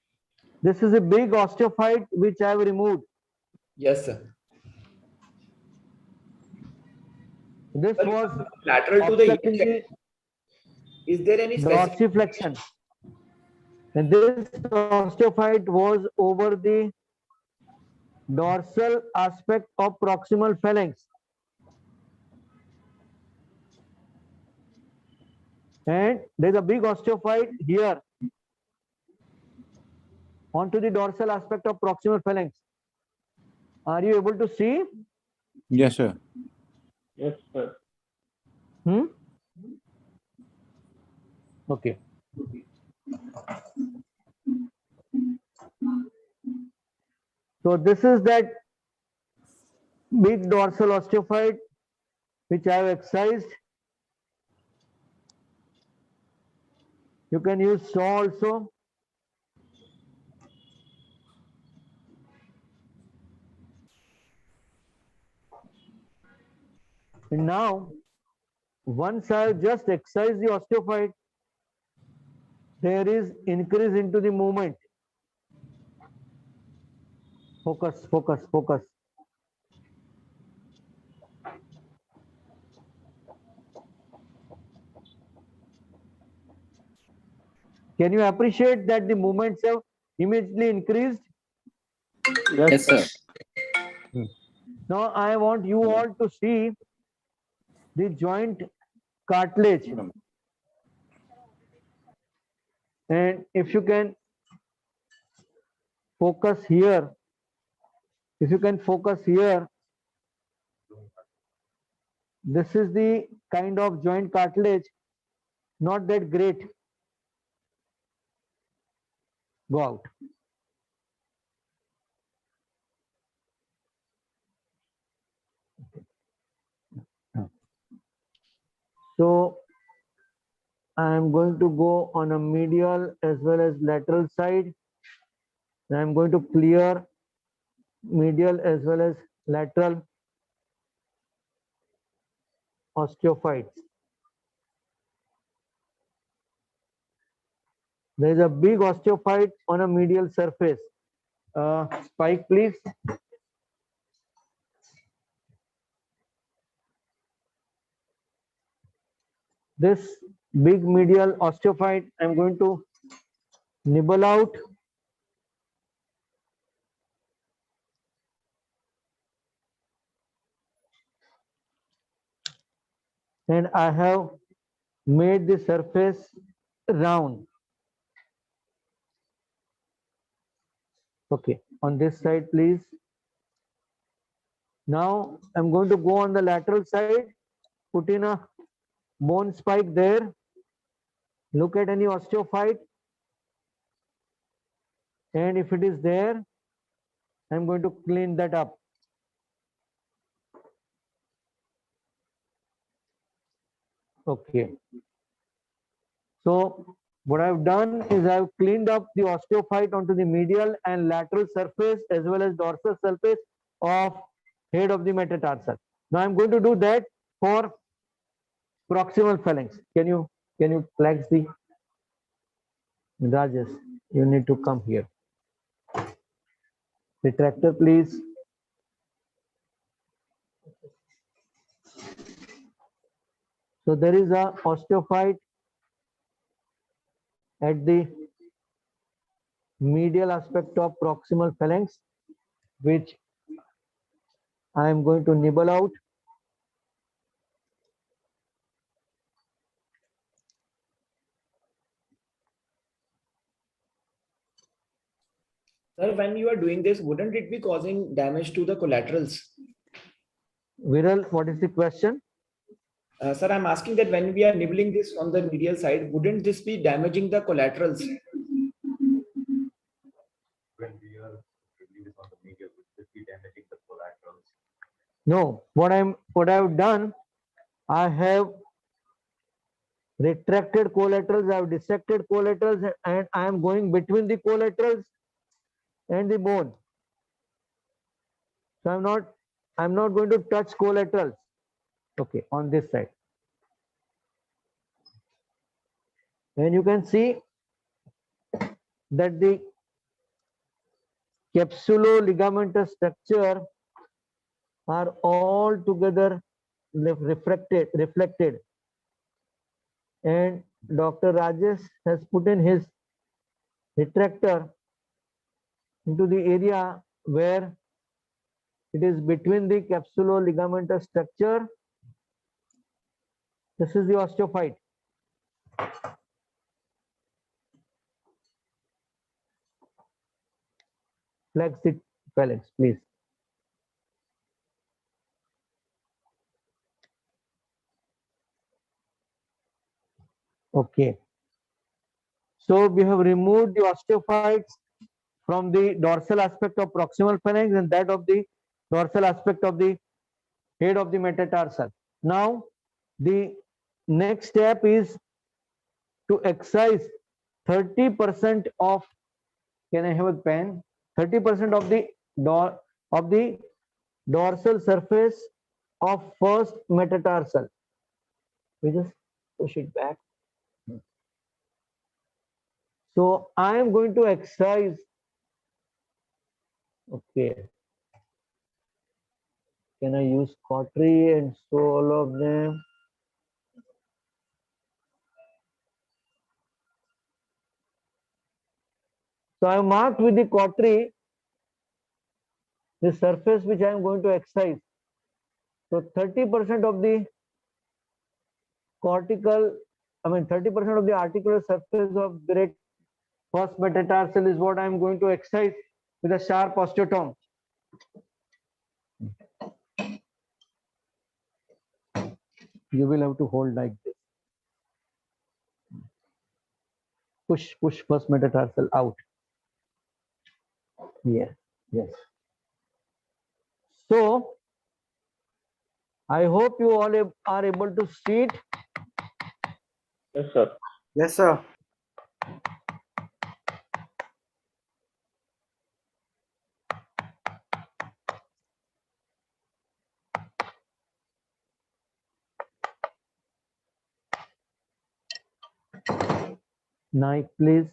This is a big osteophyte which I have removed. Yes, sir. This was lateral to the. Is there any specific dorsiflexion? And this osteophyte was over the dorsal aspect of proximal phalanx. And there's a big osteophyte here onto the dorsal aspect of proximal phalanx. Are you able to see? Yes, sir. Yes, sir. Hmm? Okay. So this is that big dorsal osteophyte which I have excised. You can use saw also. And now, once I have just excised the osteophyte, there is increase into the movement. Focus, focus, focus. Can you appreciate that the movements have immediately increased? Yes, sir. Now I want you all to see the joint cartilage. And if you can focus here, if you can focus here, this is the kind of joint cartilage, not that great. Go out. So I am going to go on a medial as well as lateral side. I am going to clear medial as well as lateral osteophytes. There is a big osteophyte on a medial surface. Spike, please. This big medial osteophyte, I'm going to nibble out. And I have made the surface round. Okay, on this side, please. Now I'm going to go on the lateral side, put in a bone spike there. Look at any osteophyte. And if it is there, I'm going to clean that up. Okay. So what I've done is I've cleaned up the osteophyte onto the medial and lateral surface as well as dorsal surface of head of the metatarsal. Now I'm going to do that for proximal phalanx. Can you flex the Rajesh? You need to come here. Retractor, please. So there is a osteophyte at the medial aspect of proximal phalanx, which I am going to nibble out. Sir, when you are doing this, wouldn't it be causing damage to the collaterals? Viral, what is the question? Sir, I'm asking that when we are nibbling this on the medial side, wouldn't this be damaging the collaterals? When we are doing this on the medial, would this be damaging the collaterals? No, what I've done, I have retracted collaterals, I have dissected collaterals, and I am going between the collaterals and the bone. So I'm not going to touch collaterals. Okay, on this side. And you can see that the capsulo-ligamentous structure are all together reflected. And Dr. Rajesh has put in his retractor into the area where it is between the capsulo-ligamentous structure. This is the osteophyte. Flex it phalanx, please. Okay. So we have removed the osteophytes from the dorsal aspect of proximal phalanx and that of the dorsal aspect of the head of the metatarsal. Now, the next step is to excise 30% of, can I have a pen? 30% of the dorsal surface of first metatarsal. We just push it back. So I am going to excise. Okay. Can I use cautery and sew all of them? So I marked with the cautery the surface which I am going to excise. So 30% of the cortical, 30% of the articular surface of great first metatarsal is what I am going to excise with a sharp osteotome. You will have to hold like this. Push first metatarsal out. Yes, yes. So I hope you all are able to see it. Yes, sir. Yes, sir. Knife, please.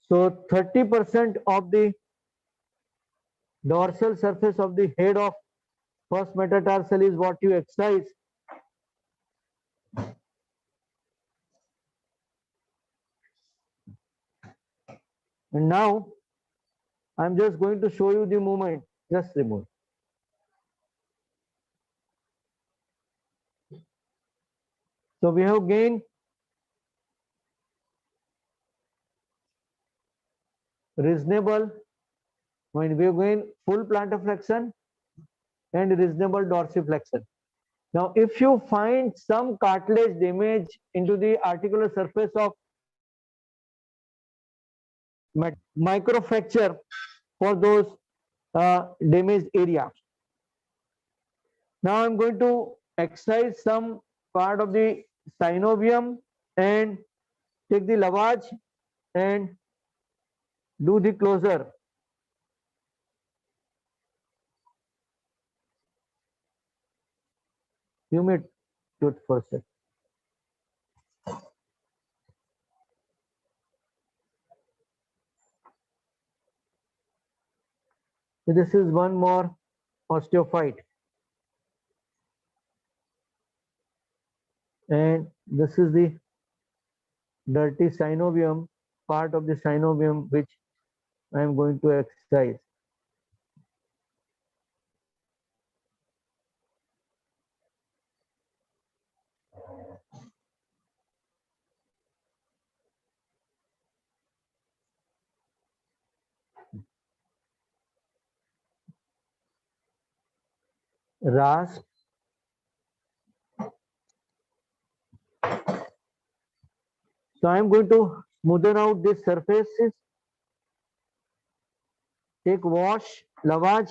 So 30% of the dorsal surface of the head of first metatarsal is what you excise. And now I'm just going to show you the movement. Just remove. So we have gained reasonable, when we have gained full plantar flexion and reasonable dorsiflexion. Now, if you find some cartilage damage into the articular surface of microfracture for those damaged area. Now I'm going to excise some part of the synovium and take the lavage and do the closure. You may do it for a sec. So this is one more osteophyte. And this is the dirty synovium, part of the synovium which I am going to excise. Rasp. So I am going to smoothen out these surfaces. Take wash, lavage,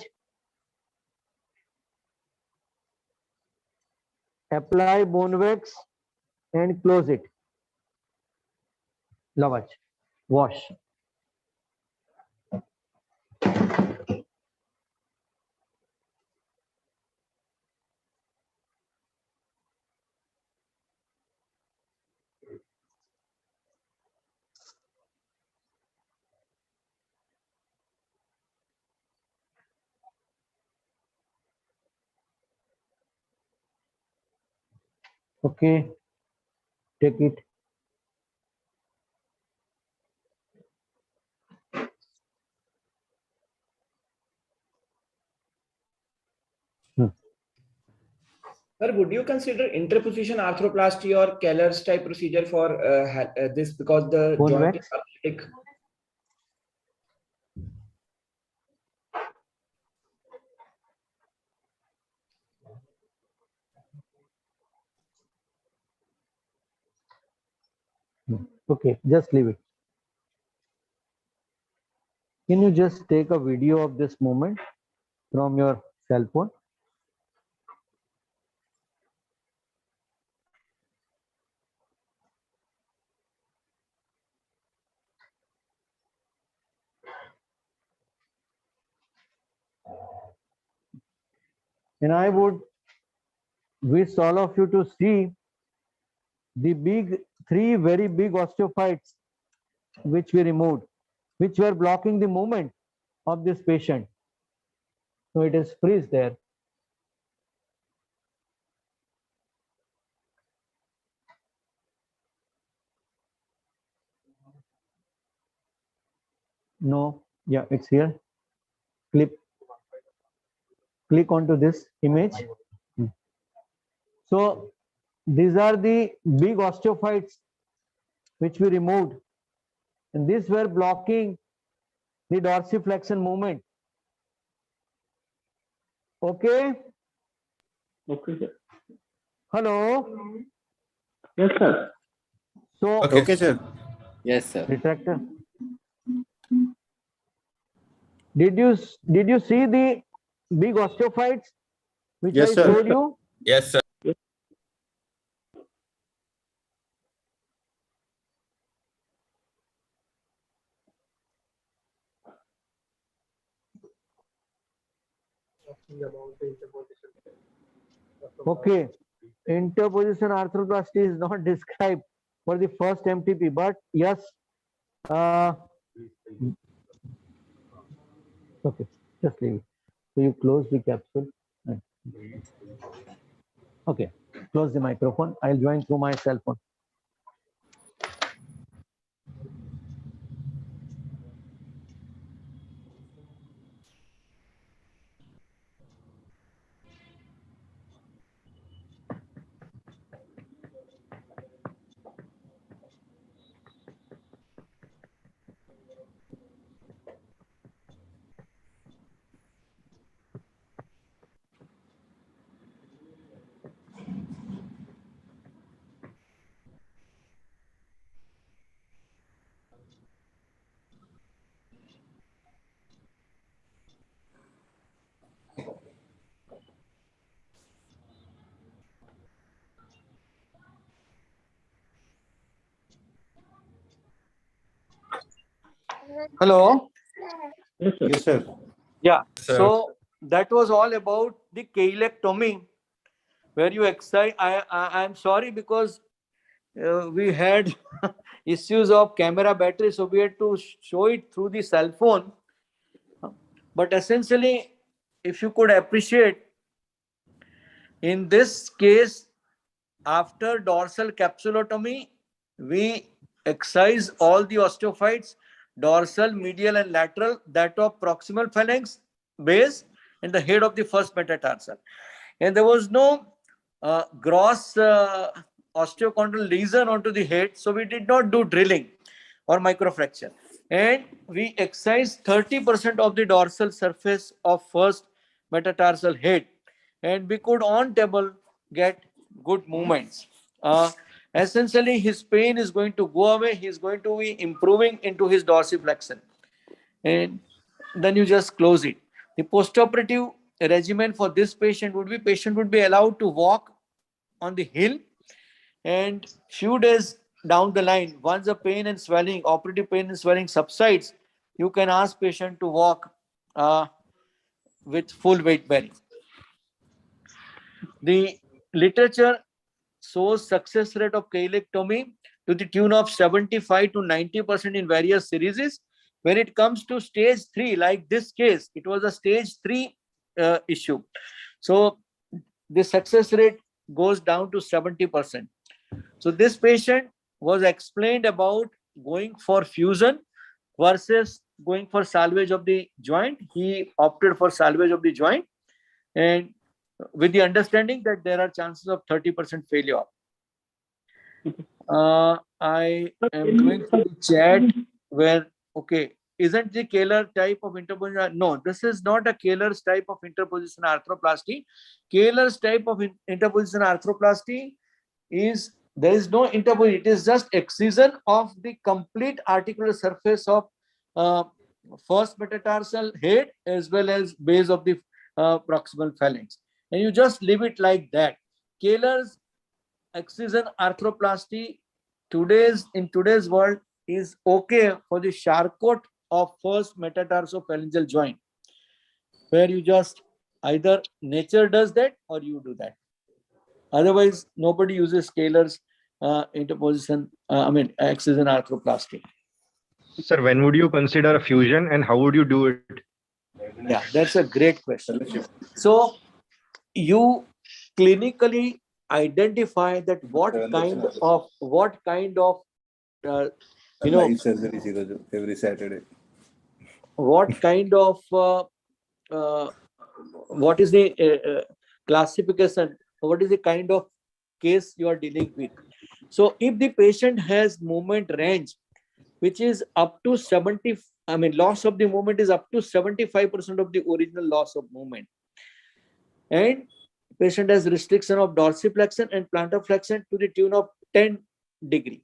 apply bone wax and close it. Lavage, wash. Okay, take it. Sir, would you consider interposition arthroplasty or Keller's type procedure for this because the Bone joint is wax? arthritic? Okay, just leave it. Can you just take a video of this moment from your cell phone? And I would wish all of you to see the three very big osteophytes which we removed, which were blocking the movement of this patient. So it is freeze there. No, yeah, it's here. Click onto this image. So these are the big osteophytes which we removed, and these were blocking the dorsiflexion movement. Okay. Okay, sir. Hello. Yes, sir. So Okay, sir. Yes, sir. retractor. Did you see the big osteophytes which Yes, I sir. showed you? Yes, sir. Okay. Interposition arthroplasty is not described for the first MTP, but yes. Okay, just leave it. So you close the capsule. Okay, close the microphone. I'll join through my cell phone. Hello. Yes, sir. Yeah. Sir. So that was all about the keilectomy, where you excite. I'm sorry because we had issues of camera battery, so we had to show it through the cell phone. But essentially, if you could appreciate, in this case, after dorsal capsulotomy, we excise all the osteophytes, dorsal, medial, and lateral, that of proximal phalanx, base, and the head of the first metatarsal. And there was no gross osteochondral lesion onto the head, so we did not do drilling or microfracture. And we excised 30% of the dorsal surface of first metatarsal head, and we could on table get good movements. Essentially, his pain is going to go away. He is going to be improving into his dorsiflexion, and then you just close it. The postoperative regimen for this patient would be allowed to walk on the hill, and few days down the line, once the pain and swelling, operative pain and swelling subsides, you can ask patient to walk with full weight bearing. The literature shows success rate of keilectomy to the tune of 75 to 90% in various series. When it comes to stage 3, like this case, it was a stage 3 issue. So the success rate goes down to 70%. So this patient was explained about going for fusion versus going for salvage of the joint. He opted for salvage of the joint, and with the understanding that there are chances of 30% failure. I am going to the chat where, okay, isn't the Kahler type of interposition? No, this is not a Kahler's type of interposition arthroplasty. Kahler's type of interposition arthroplasty is, there is no interposition. It is just excision of the complete articular surface of first metatarsal head as well as base of the proximal phalanx. And you just leave it like that. Kahler's excision arthroplasty in today's world is okay for the Charcot of first metatarsophalangeal joint, where you just either nature does that or you do that. Otherwise, nobody uses Kahler's interposition, excision arthroplasty. Sir, when would you consider a fusion and how would you do it? Yeah, that's a great question. So you clinically identify that what kind of live surgery every Saturday. What kind of what is the classification, what is the kind of case you are dealing with. So if the patient has movement range which is up to 70, loss of the movement is up to 75% of the original loss of movement, and patient has restriction of dorsiflexion and plantar flexion to the tune of 10 degree,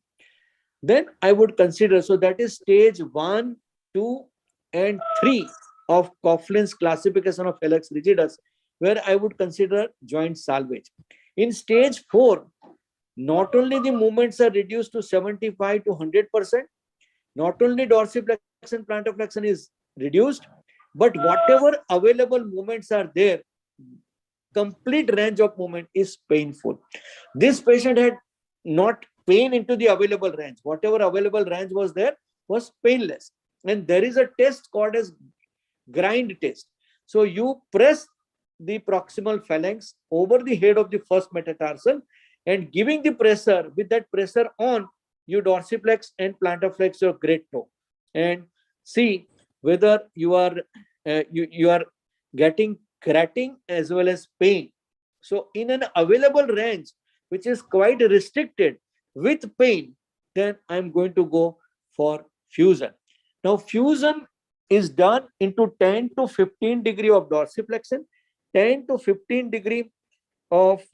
then I would consider, so that is stage 1, 2 and 3 of Coughlin's classification of hallux rigidus, where I would consider joint salvage. In stage 4, not only the movements are reduced to 75 to 100%, not only dorsiflexion, plantar flexion is reduced, but whatever available movements are there, complete range of movement is painful. This patient had not pain into the available range. Whatever available range was there was painless. And there is a test called as grind test. So you press the proximal phalanx over the head of the first metatarsal, and giving the pressure, with that pressure on, you dorsiflex and plantar flex your great toe and see whether you are you are getting cratting as well as pain. So in an available range which is quite restricted with pain, then I'm going to go for fusion. Now fusion is done into 10 to 15 degree of dorsiflexion, 10 to 15 degree of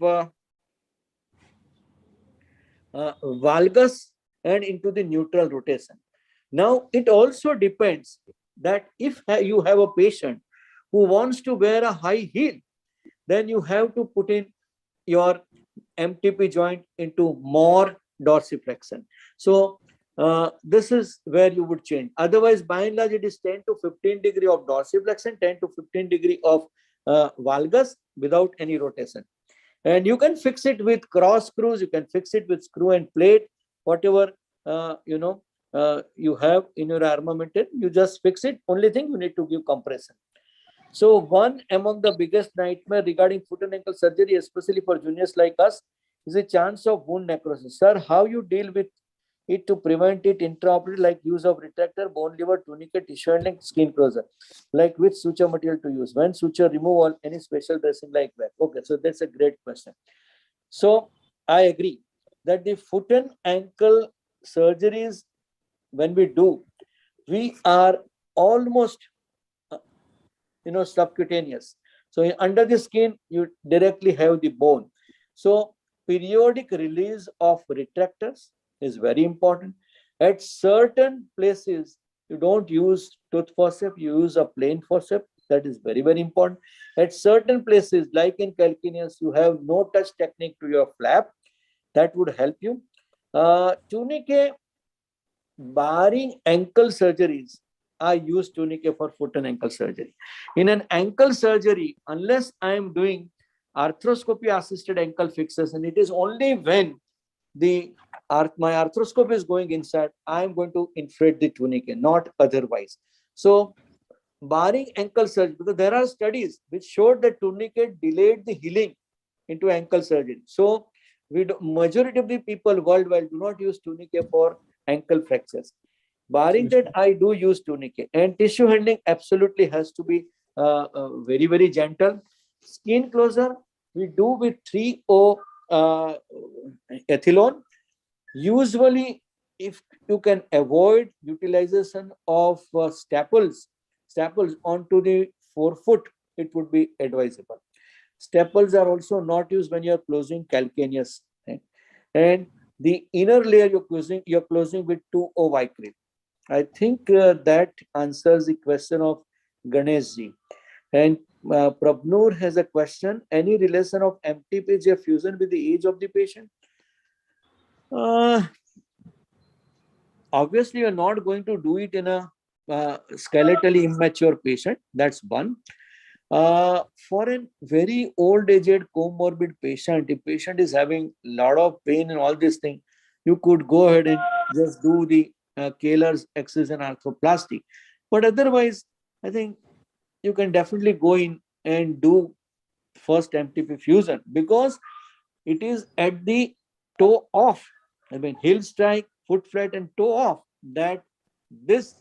valgus, and into the neutral rotation. Now it also depends that if you have a patient who wants to wear a high heel, then you have to put in your MTP joint into more dorsiflexion. So this is where you would change. Otherwise, by and large, it is 10 to 15 degree of dorsiflexion, 10 to 15 degree of valgus without any rotation. And you can fix it with cross screws, you can fix it with screw and plate, whatever you have in your armamental, you just fix it. Only thing, you need to give compression. So one among the biggest nightmare regarding foot and ankle surgery, especially for juniors like us, is a chance of wound necrosis. Sir, how you deal with it to prevent it intraoperatively, like use of retractor, bone lever, tourniquet, tissue handling, skin closure, like which suture material to use, when suture removal, any special dressing like that? Okay, so that's a great question. So I agree that the foot and ankle surgeries, when we do, we are almost subcutaneous. So under the skin, you directly have the bone. So periodic release of retractors is very important. At certain places, you don't use tooth forceps, you use a plain forceps. That is very, very important. At certain places, like in calcaneus, you have no touch technique to your flap. That would help you. Tourniquet, barring ankle surgeries, I use tourniquet for foot and ankle surgery. In an ankle surgery, unless I am doing arthroscopy assisted ankle fixation, it is only when my arthroscope is going inside, I am going to inflate the tourniquet, not otherwise. So barring ankle surgery, because there are studies which showed that tourniquet delayed the healing into ankle surgery. So majority of the people worldwide do not use tourniquet for ankle fractures. Barring that, I do use tourniquet, and tissue handling absolutely has to be very, very gentle. Skin closure, we do with 3O ethylone. Usually, if you can avoid utilization of staples onto the forefoot, it would be advisable. Staples are also not used when you are closing calcaneus, right? And the inner layer you're closing with 2O vicryl. I think that answers the question of Ganesh ji. And Prabnoor has a question: any relation of MTPJ fusion with the age of the patient? Obviously, you're not going to do it in a skeletally immature patient. That's one. For a very old aged comorbid patient, if patient is having a lot of pain and all these things, you could go ahead and just do the Kahler's excision arthroplasty. But otherwise, I think you can definitely go in and do first MTP fusion, because it is at the toe off. I mean, heel strike, foot flat, and toe off. That this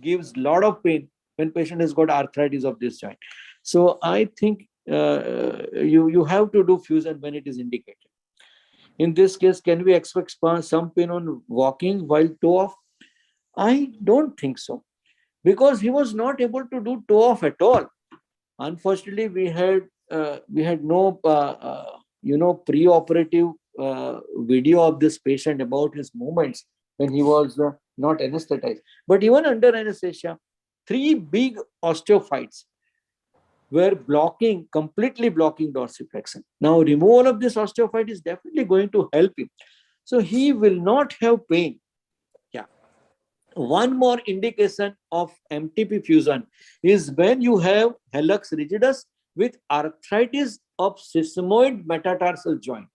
gives lot of pain when patient has got arthritis of this joint. So I think you have to do fusion when it is indicated. In this case, can we expect some pain on walking while toe off? I don't think so, because he was not able to do toe off at all. Unfortunately, we had no pre-operative video of this patient about his movements when he was not anesthetized. But even under anesthesia, 3 big osteophytes were completely blocking dorsiflexion. Now, removal of this osteophyte is definitely going to help him. So he will not have pain. Yeah. One more indication of MTP fusion is when you have hallux rigidus with arthritis of sesamoid metatarsal joint.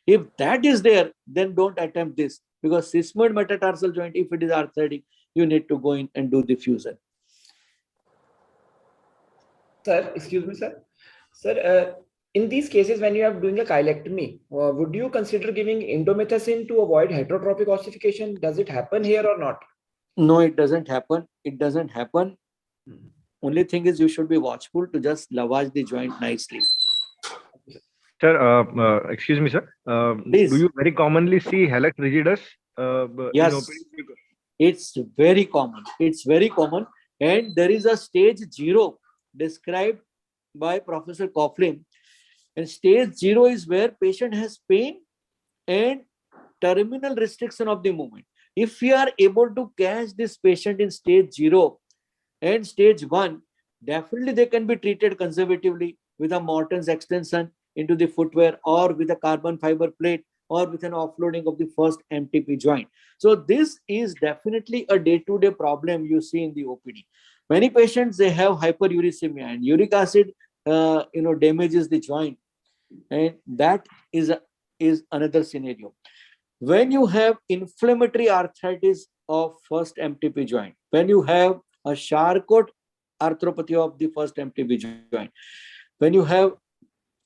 If that is there, then don't attempt this, because sesamoid metatarsal joint, if it is arthritic, you need to go in and do the fusion. Sir, excuse me, sir. Sir, in these cases, when you are doing a kylectomy, would you consider giving indomethacin to avoid heterotrophic ossification? Does it happen here or not? No, it doesn't happen. It doesn't happen. Only thing is you should be watchful to just lavage the joint nicely. Sir, excuse me, sir. Please. Do you very commonly see hallux rigidus? Yes, in it's very common. It's very common. And there is a stage 0 described by Professor Coughlin. And stage 0 is where patient has pain and terminal restriction of the movement. If we are able to catch this patient in stage 0 and stage 1, definitely they can be treated conservatively with a Morton's extension into the footwear, or with a carbon fiber plate, or with an offloading of the first MTP joint. So this is definitely a day-to-day problem you see in the OPD. Many patients, they have hyperuricemia, and uric acid damages the joint, and that is another scenario. When you have inflammatory arthritis of first MTP joint, when you have a Charcot arthropathy of the first MTP joint, when you have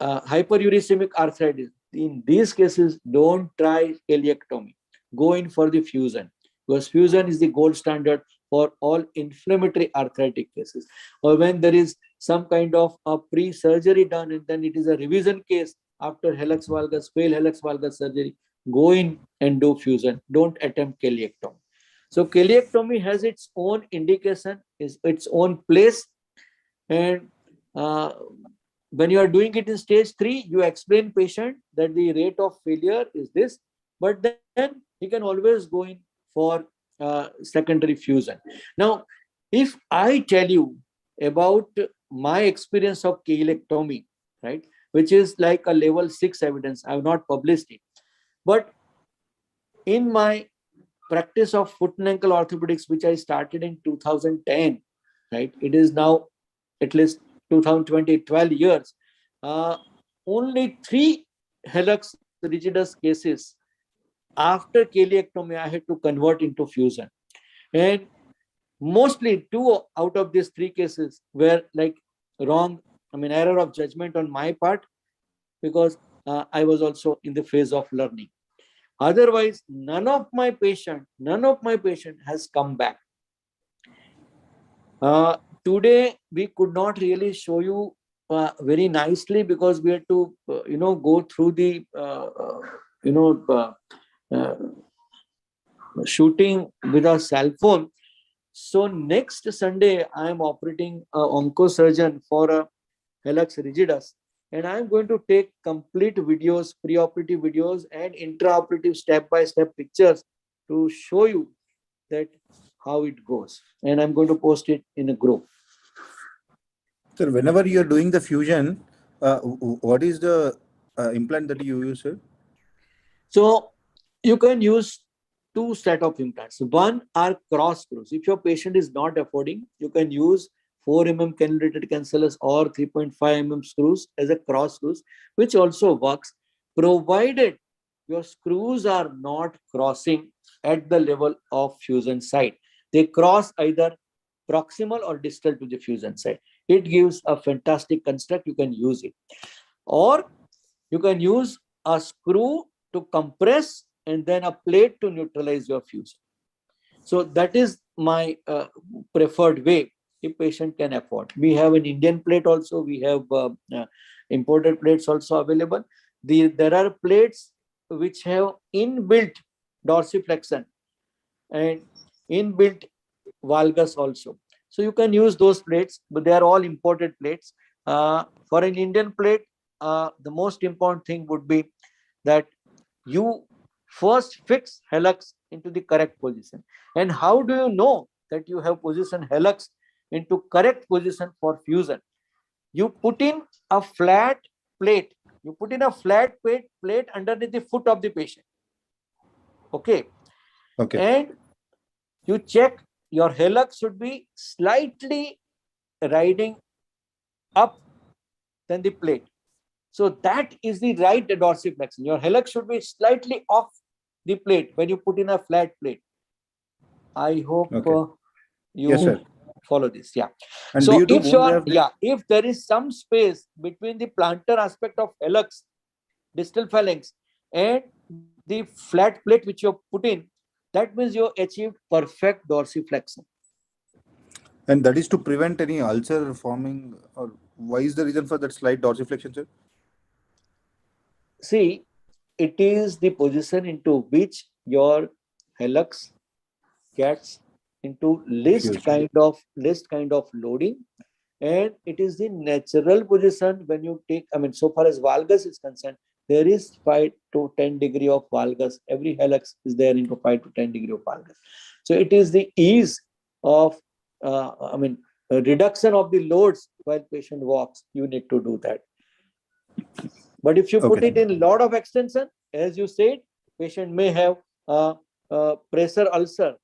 hyperuricemic arthritis, in these cases, don't try ileectomy. Go in for the fusion, because fusion is the gold standard for all inflammatory arthritic cases. Or when there is some kind of a pre-surgery done, and then it is a revision case after hallux valgus, failed hallux valgus surgery, go in and do fusion. Don't attempt ileectomy. So ileectomy has its own indication, is its own place. And when you are doing it in stage 3, you explain patient that the rate of failure is this, but then he can always go in for secondary fusion. Now, if I tell you about my experience of ileectomy, right, which is like a level 6 evidence, I have not published it, but in my practice of foot and ankle orthopedics, which I started in 2010, right, it is now at least 2020, 12 years, only 3 hallux rigidus cases after ileectomy I had to convert into fusion. And mostly 2 out of these 3 cases were like error of judgment on my part, because I was also in the phase of learning. Otherwise, none of my patient has come back. Today, we could not really show you very nicely because we had to, go through the, shooting with a cell phone. So next Sunday, I am operating an oncosurgeon for a hallux rigidus, and I am going to take complete videos, preoperative videos, and intraoperative step-by-step pictures to show you that how it goes. And I'm going to post it in a group. Sir, whenever you are doing the fusion, what is the implant that you use, sir? So you can use two set of implants. One are cross screws. If your patient is not affording, you can use 4 cannulated cancellous or 3.5 screws as a cross screws, which also works, provided your screws are not crossing at the level of fusion site. They cross either proximal or distal to the fusion site. It gives a fantastic construct. You can use it. Or you can use a screw to compress and then a plate to neutralize your fusion. So that is my preferred way if patient can afford. We have an Indian plate also. We have imported plates also available. There are plates which have inbuilt dorsiflexion and inbuilt valgus also. So you can use those plates, but they are all imported plates. For an Indian plate, the most important thing would be that you first fix hallux into the correct position. And how do you know that you have positioned hallux into correct position for fusion? You put in a flat plate. You put in a flat plate underneath the foot of the patient. Okay. Okay. And you check your hallux should be slightly riding up than the plate. So that is the right dorsiflexion. Your hallux should be slightly off the plate when you put in a flat plate. I hope you Yes, sir. follow this. Yeah. And so do you do if you are, bone graft? if there is some space between the plantar aspect of hallux, distal phalanx, and the flat plate which you put in, that means you achieved perfect dorsiflexion. And that is to prevent any ulcer forming, or why is the reason for that slight dorsiflexion, sir? See, it is the position into which your hallux gets into least kind of loading, and it is the natural position when you take, so far as valgus is concerned, there is 5 to 10 degree of valgus. Every hallux is there into 5 to 10 degree of valgus. So it is the ease of reduction of the loads while patient walks. You need to do that. But if you put it in a lot of extension, as you said, patient may have pressure ulcer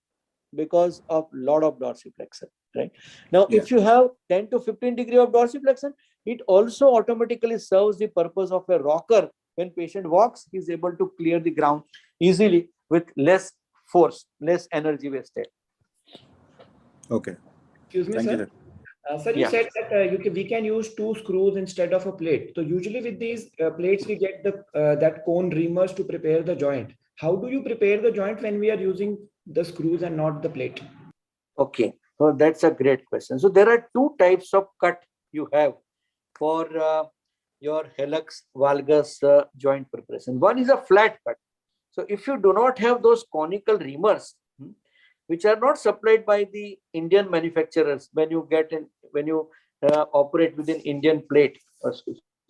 because of lot of dorsiflexion. Right now, if you have 10 to 15 degree of dorsiflexion, it also automatically serves the purpose of a rocker. When patient walks, he is able to clear the ground easily with less force, less energy wasted. Okay. Excuse me, Thank sir. you, sir. Sir, you said that we can use 2 screws instead of a plate. So usually with these plates, we get the that cone reamers to prepare the joint. How do you prepare the joint when we are using the screws and not the plate? Okay, so that's a great question. So there are 2 types of cut you have for your hallux valgus joint preparation. One is a flat cut. So if you do not have those conical reamers, which are not supplied by the Indian manufacturers, when you operate within Indian plate, so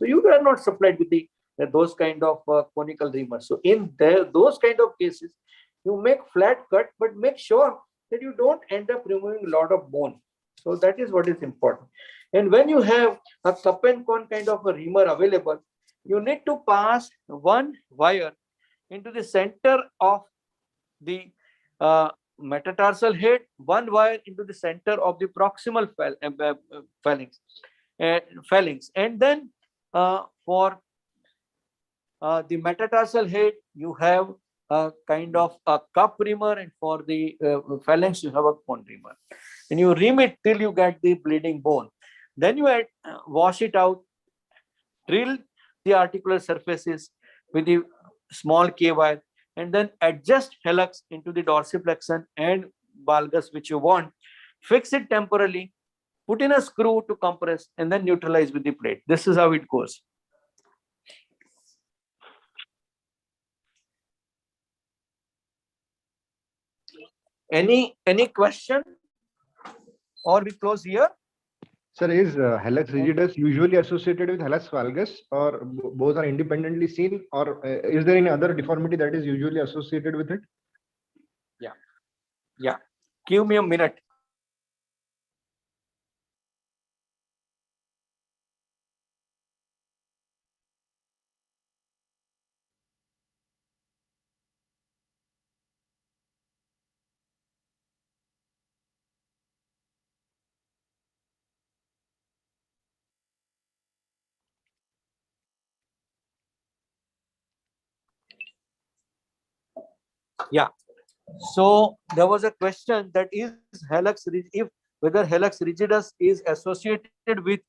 you are not supplied with those kind of conical reamers. So in those kind of cases, you make flat cut, but make sure that you don't end up removing a lot of bone. So that is what is important. And when you have a cup and cone kind of a reamer available, you need to pass one wire into the center of the metatarsal head, one wire into the center of the proximal phalanx, and then for the metatarsal head, you have a kind of a cup reamer, and for the phalanx, you have a cone reamer. And you ream it till you get the bleeding bone. Then you wash it out, drill the articular surfaces with the small K wire, and then adjust hallux into the dorsiflexion and valgus which you want. Fix it temporarily, put in a screw to compress, and then neutralize with the plate. This is how it goes. Any question? Or we close here? Sir, is hallux rigidus usually associated with hallux valgus, or both are independently seen, or is there any other deformity that is usually associated with it? Yeah. Give me a minute. Yeah. So there was a question that is whether hallux rigidus is associated with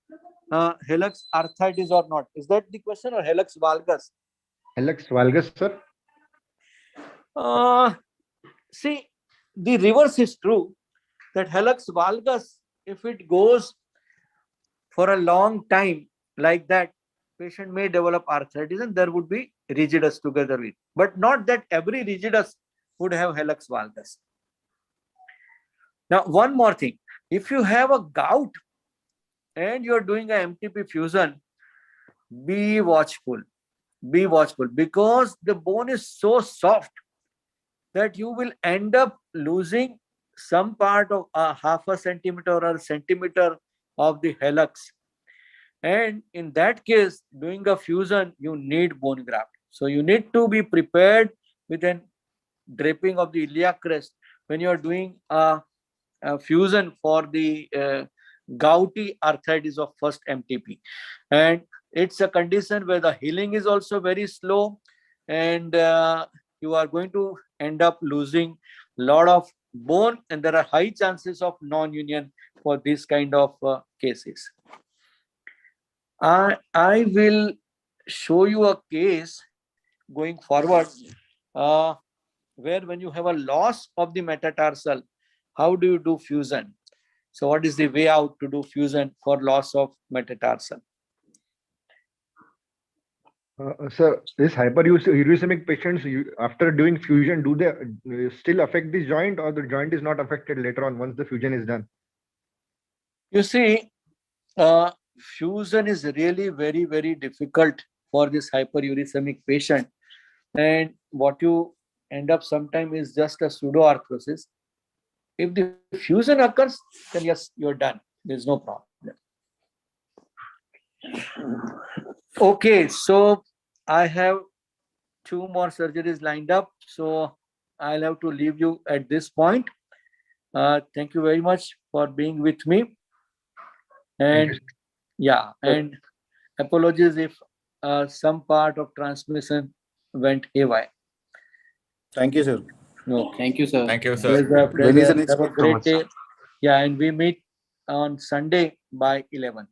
hallux arthritis or not. Is that the question, or hallux valgus? Hallux valgus, sir. See, the reverse is true, that hallux valgus, if it goes for a long time like that, patient may develop arthritis and there would be rigidus together with, but not that every rigidus would have hallux valgus. Now, one more thing, if you have a gout and you're doing a MTP fusion, be watchful, because the bone is so soft that you will end up losing some part of half a centimeter or a centimeter of the hallux. And in that case, doing a fusion, you need bone graft. So you need to be prepared with a draping of the iliac crest when you are doing a fusion for the gouty arthritis of first MTP. And it's a condition where the healing is also very slow, and you are going to end up losing a lot of bone, and there are high chances of non-union for this kind of cases. I will show you a case going forward where when you have a loss of the metatarsal, how do you do fusion? So what is the way out to do fusion for loss of metatarsal? Sir, this hyperuricemic patients, after doing fusion, do they still affect this joint, or the joint is not affected later on once the fusion is done? You see, fusion is really very, very difficult for this hyperuricemic patient. And what you end up sometimes is just a pseudoarthrosis. If the fusion occurs, then yes, you're done. There's no problem. Okay, so I have 2 more surgeries lined up. So I'll have to leave you at this point. Thank you very much for being with me. And yeah, and apologies if some part of transmission went haywire. Thank you, sir. No, Thank you, sir. Thank you, It was sir. a pleasure. Well, Have a great day. Yeah, and we meet on Sunday by 11.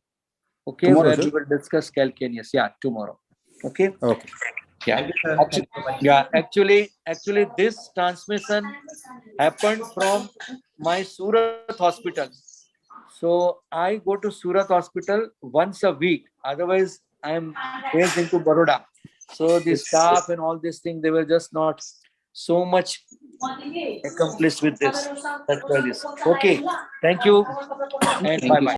Okay, Tomorrow, where sir? we will discuss calcaneus. Yeah, tomorrow. Okay. Okay. Yeah. Thank you, sir. Actually, yeah. Actually, this transmission happened from my Surat hospital. So I go to Surat hospital once a week. Otherwise, I am based into Baroda. So the staff and all these things, they were just not so much accomplished with this. That's why this. Okay. Thank you and Thank you, bye-bye.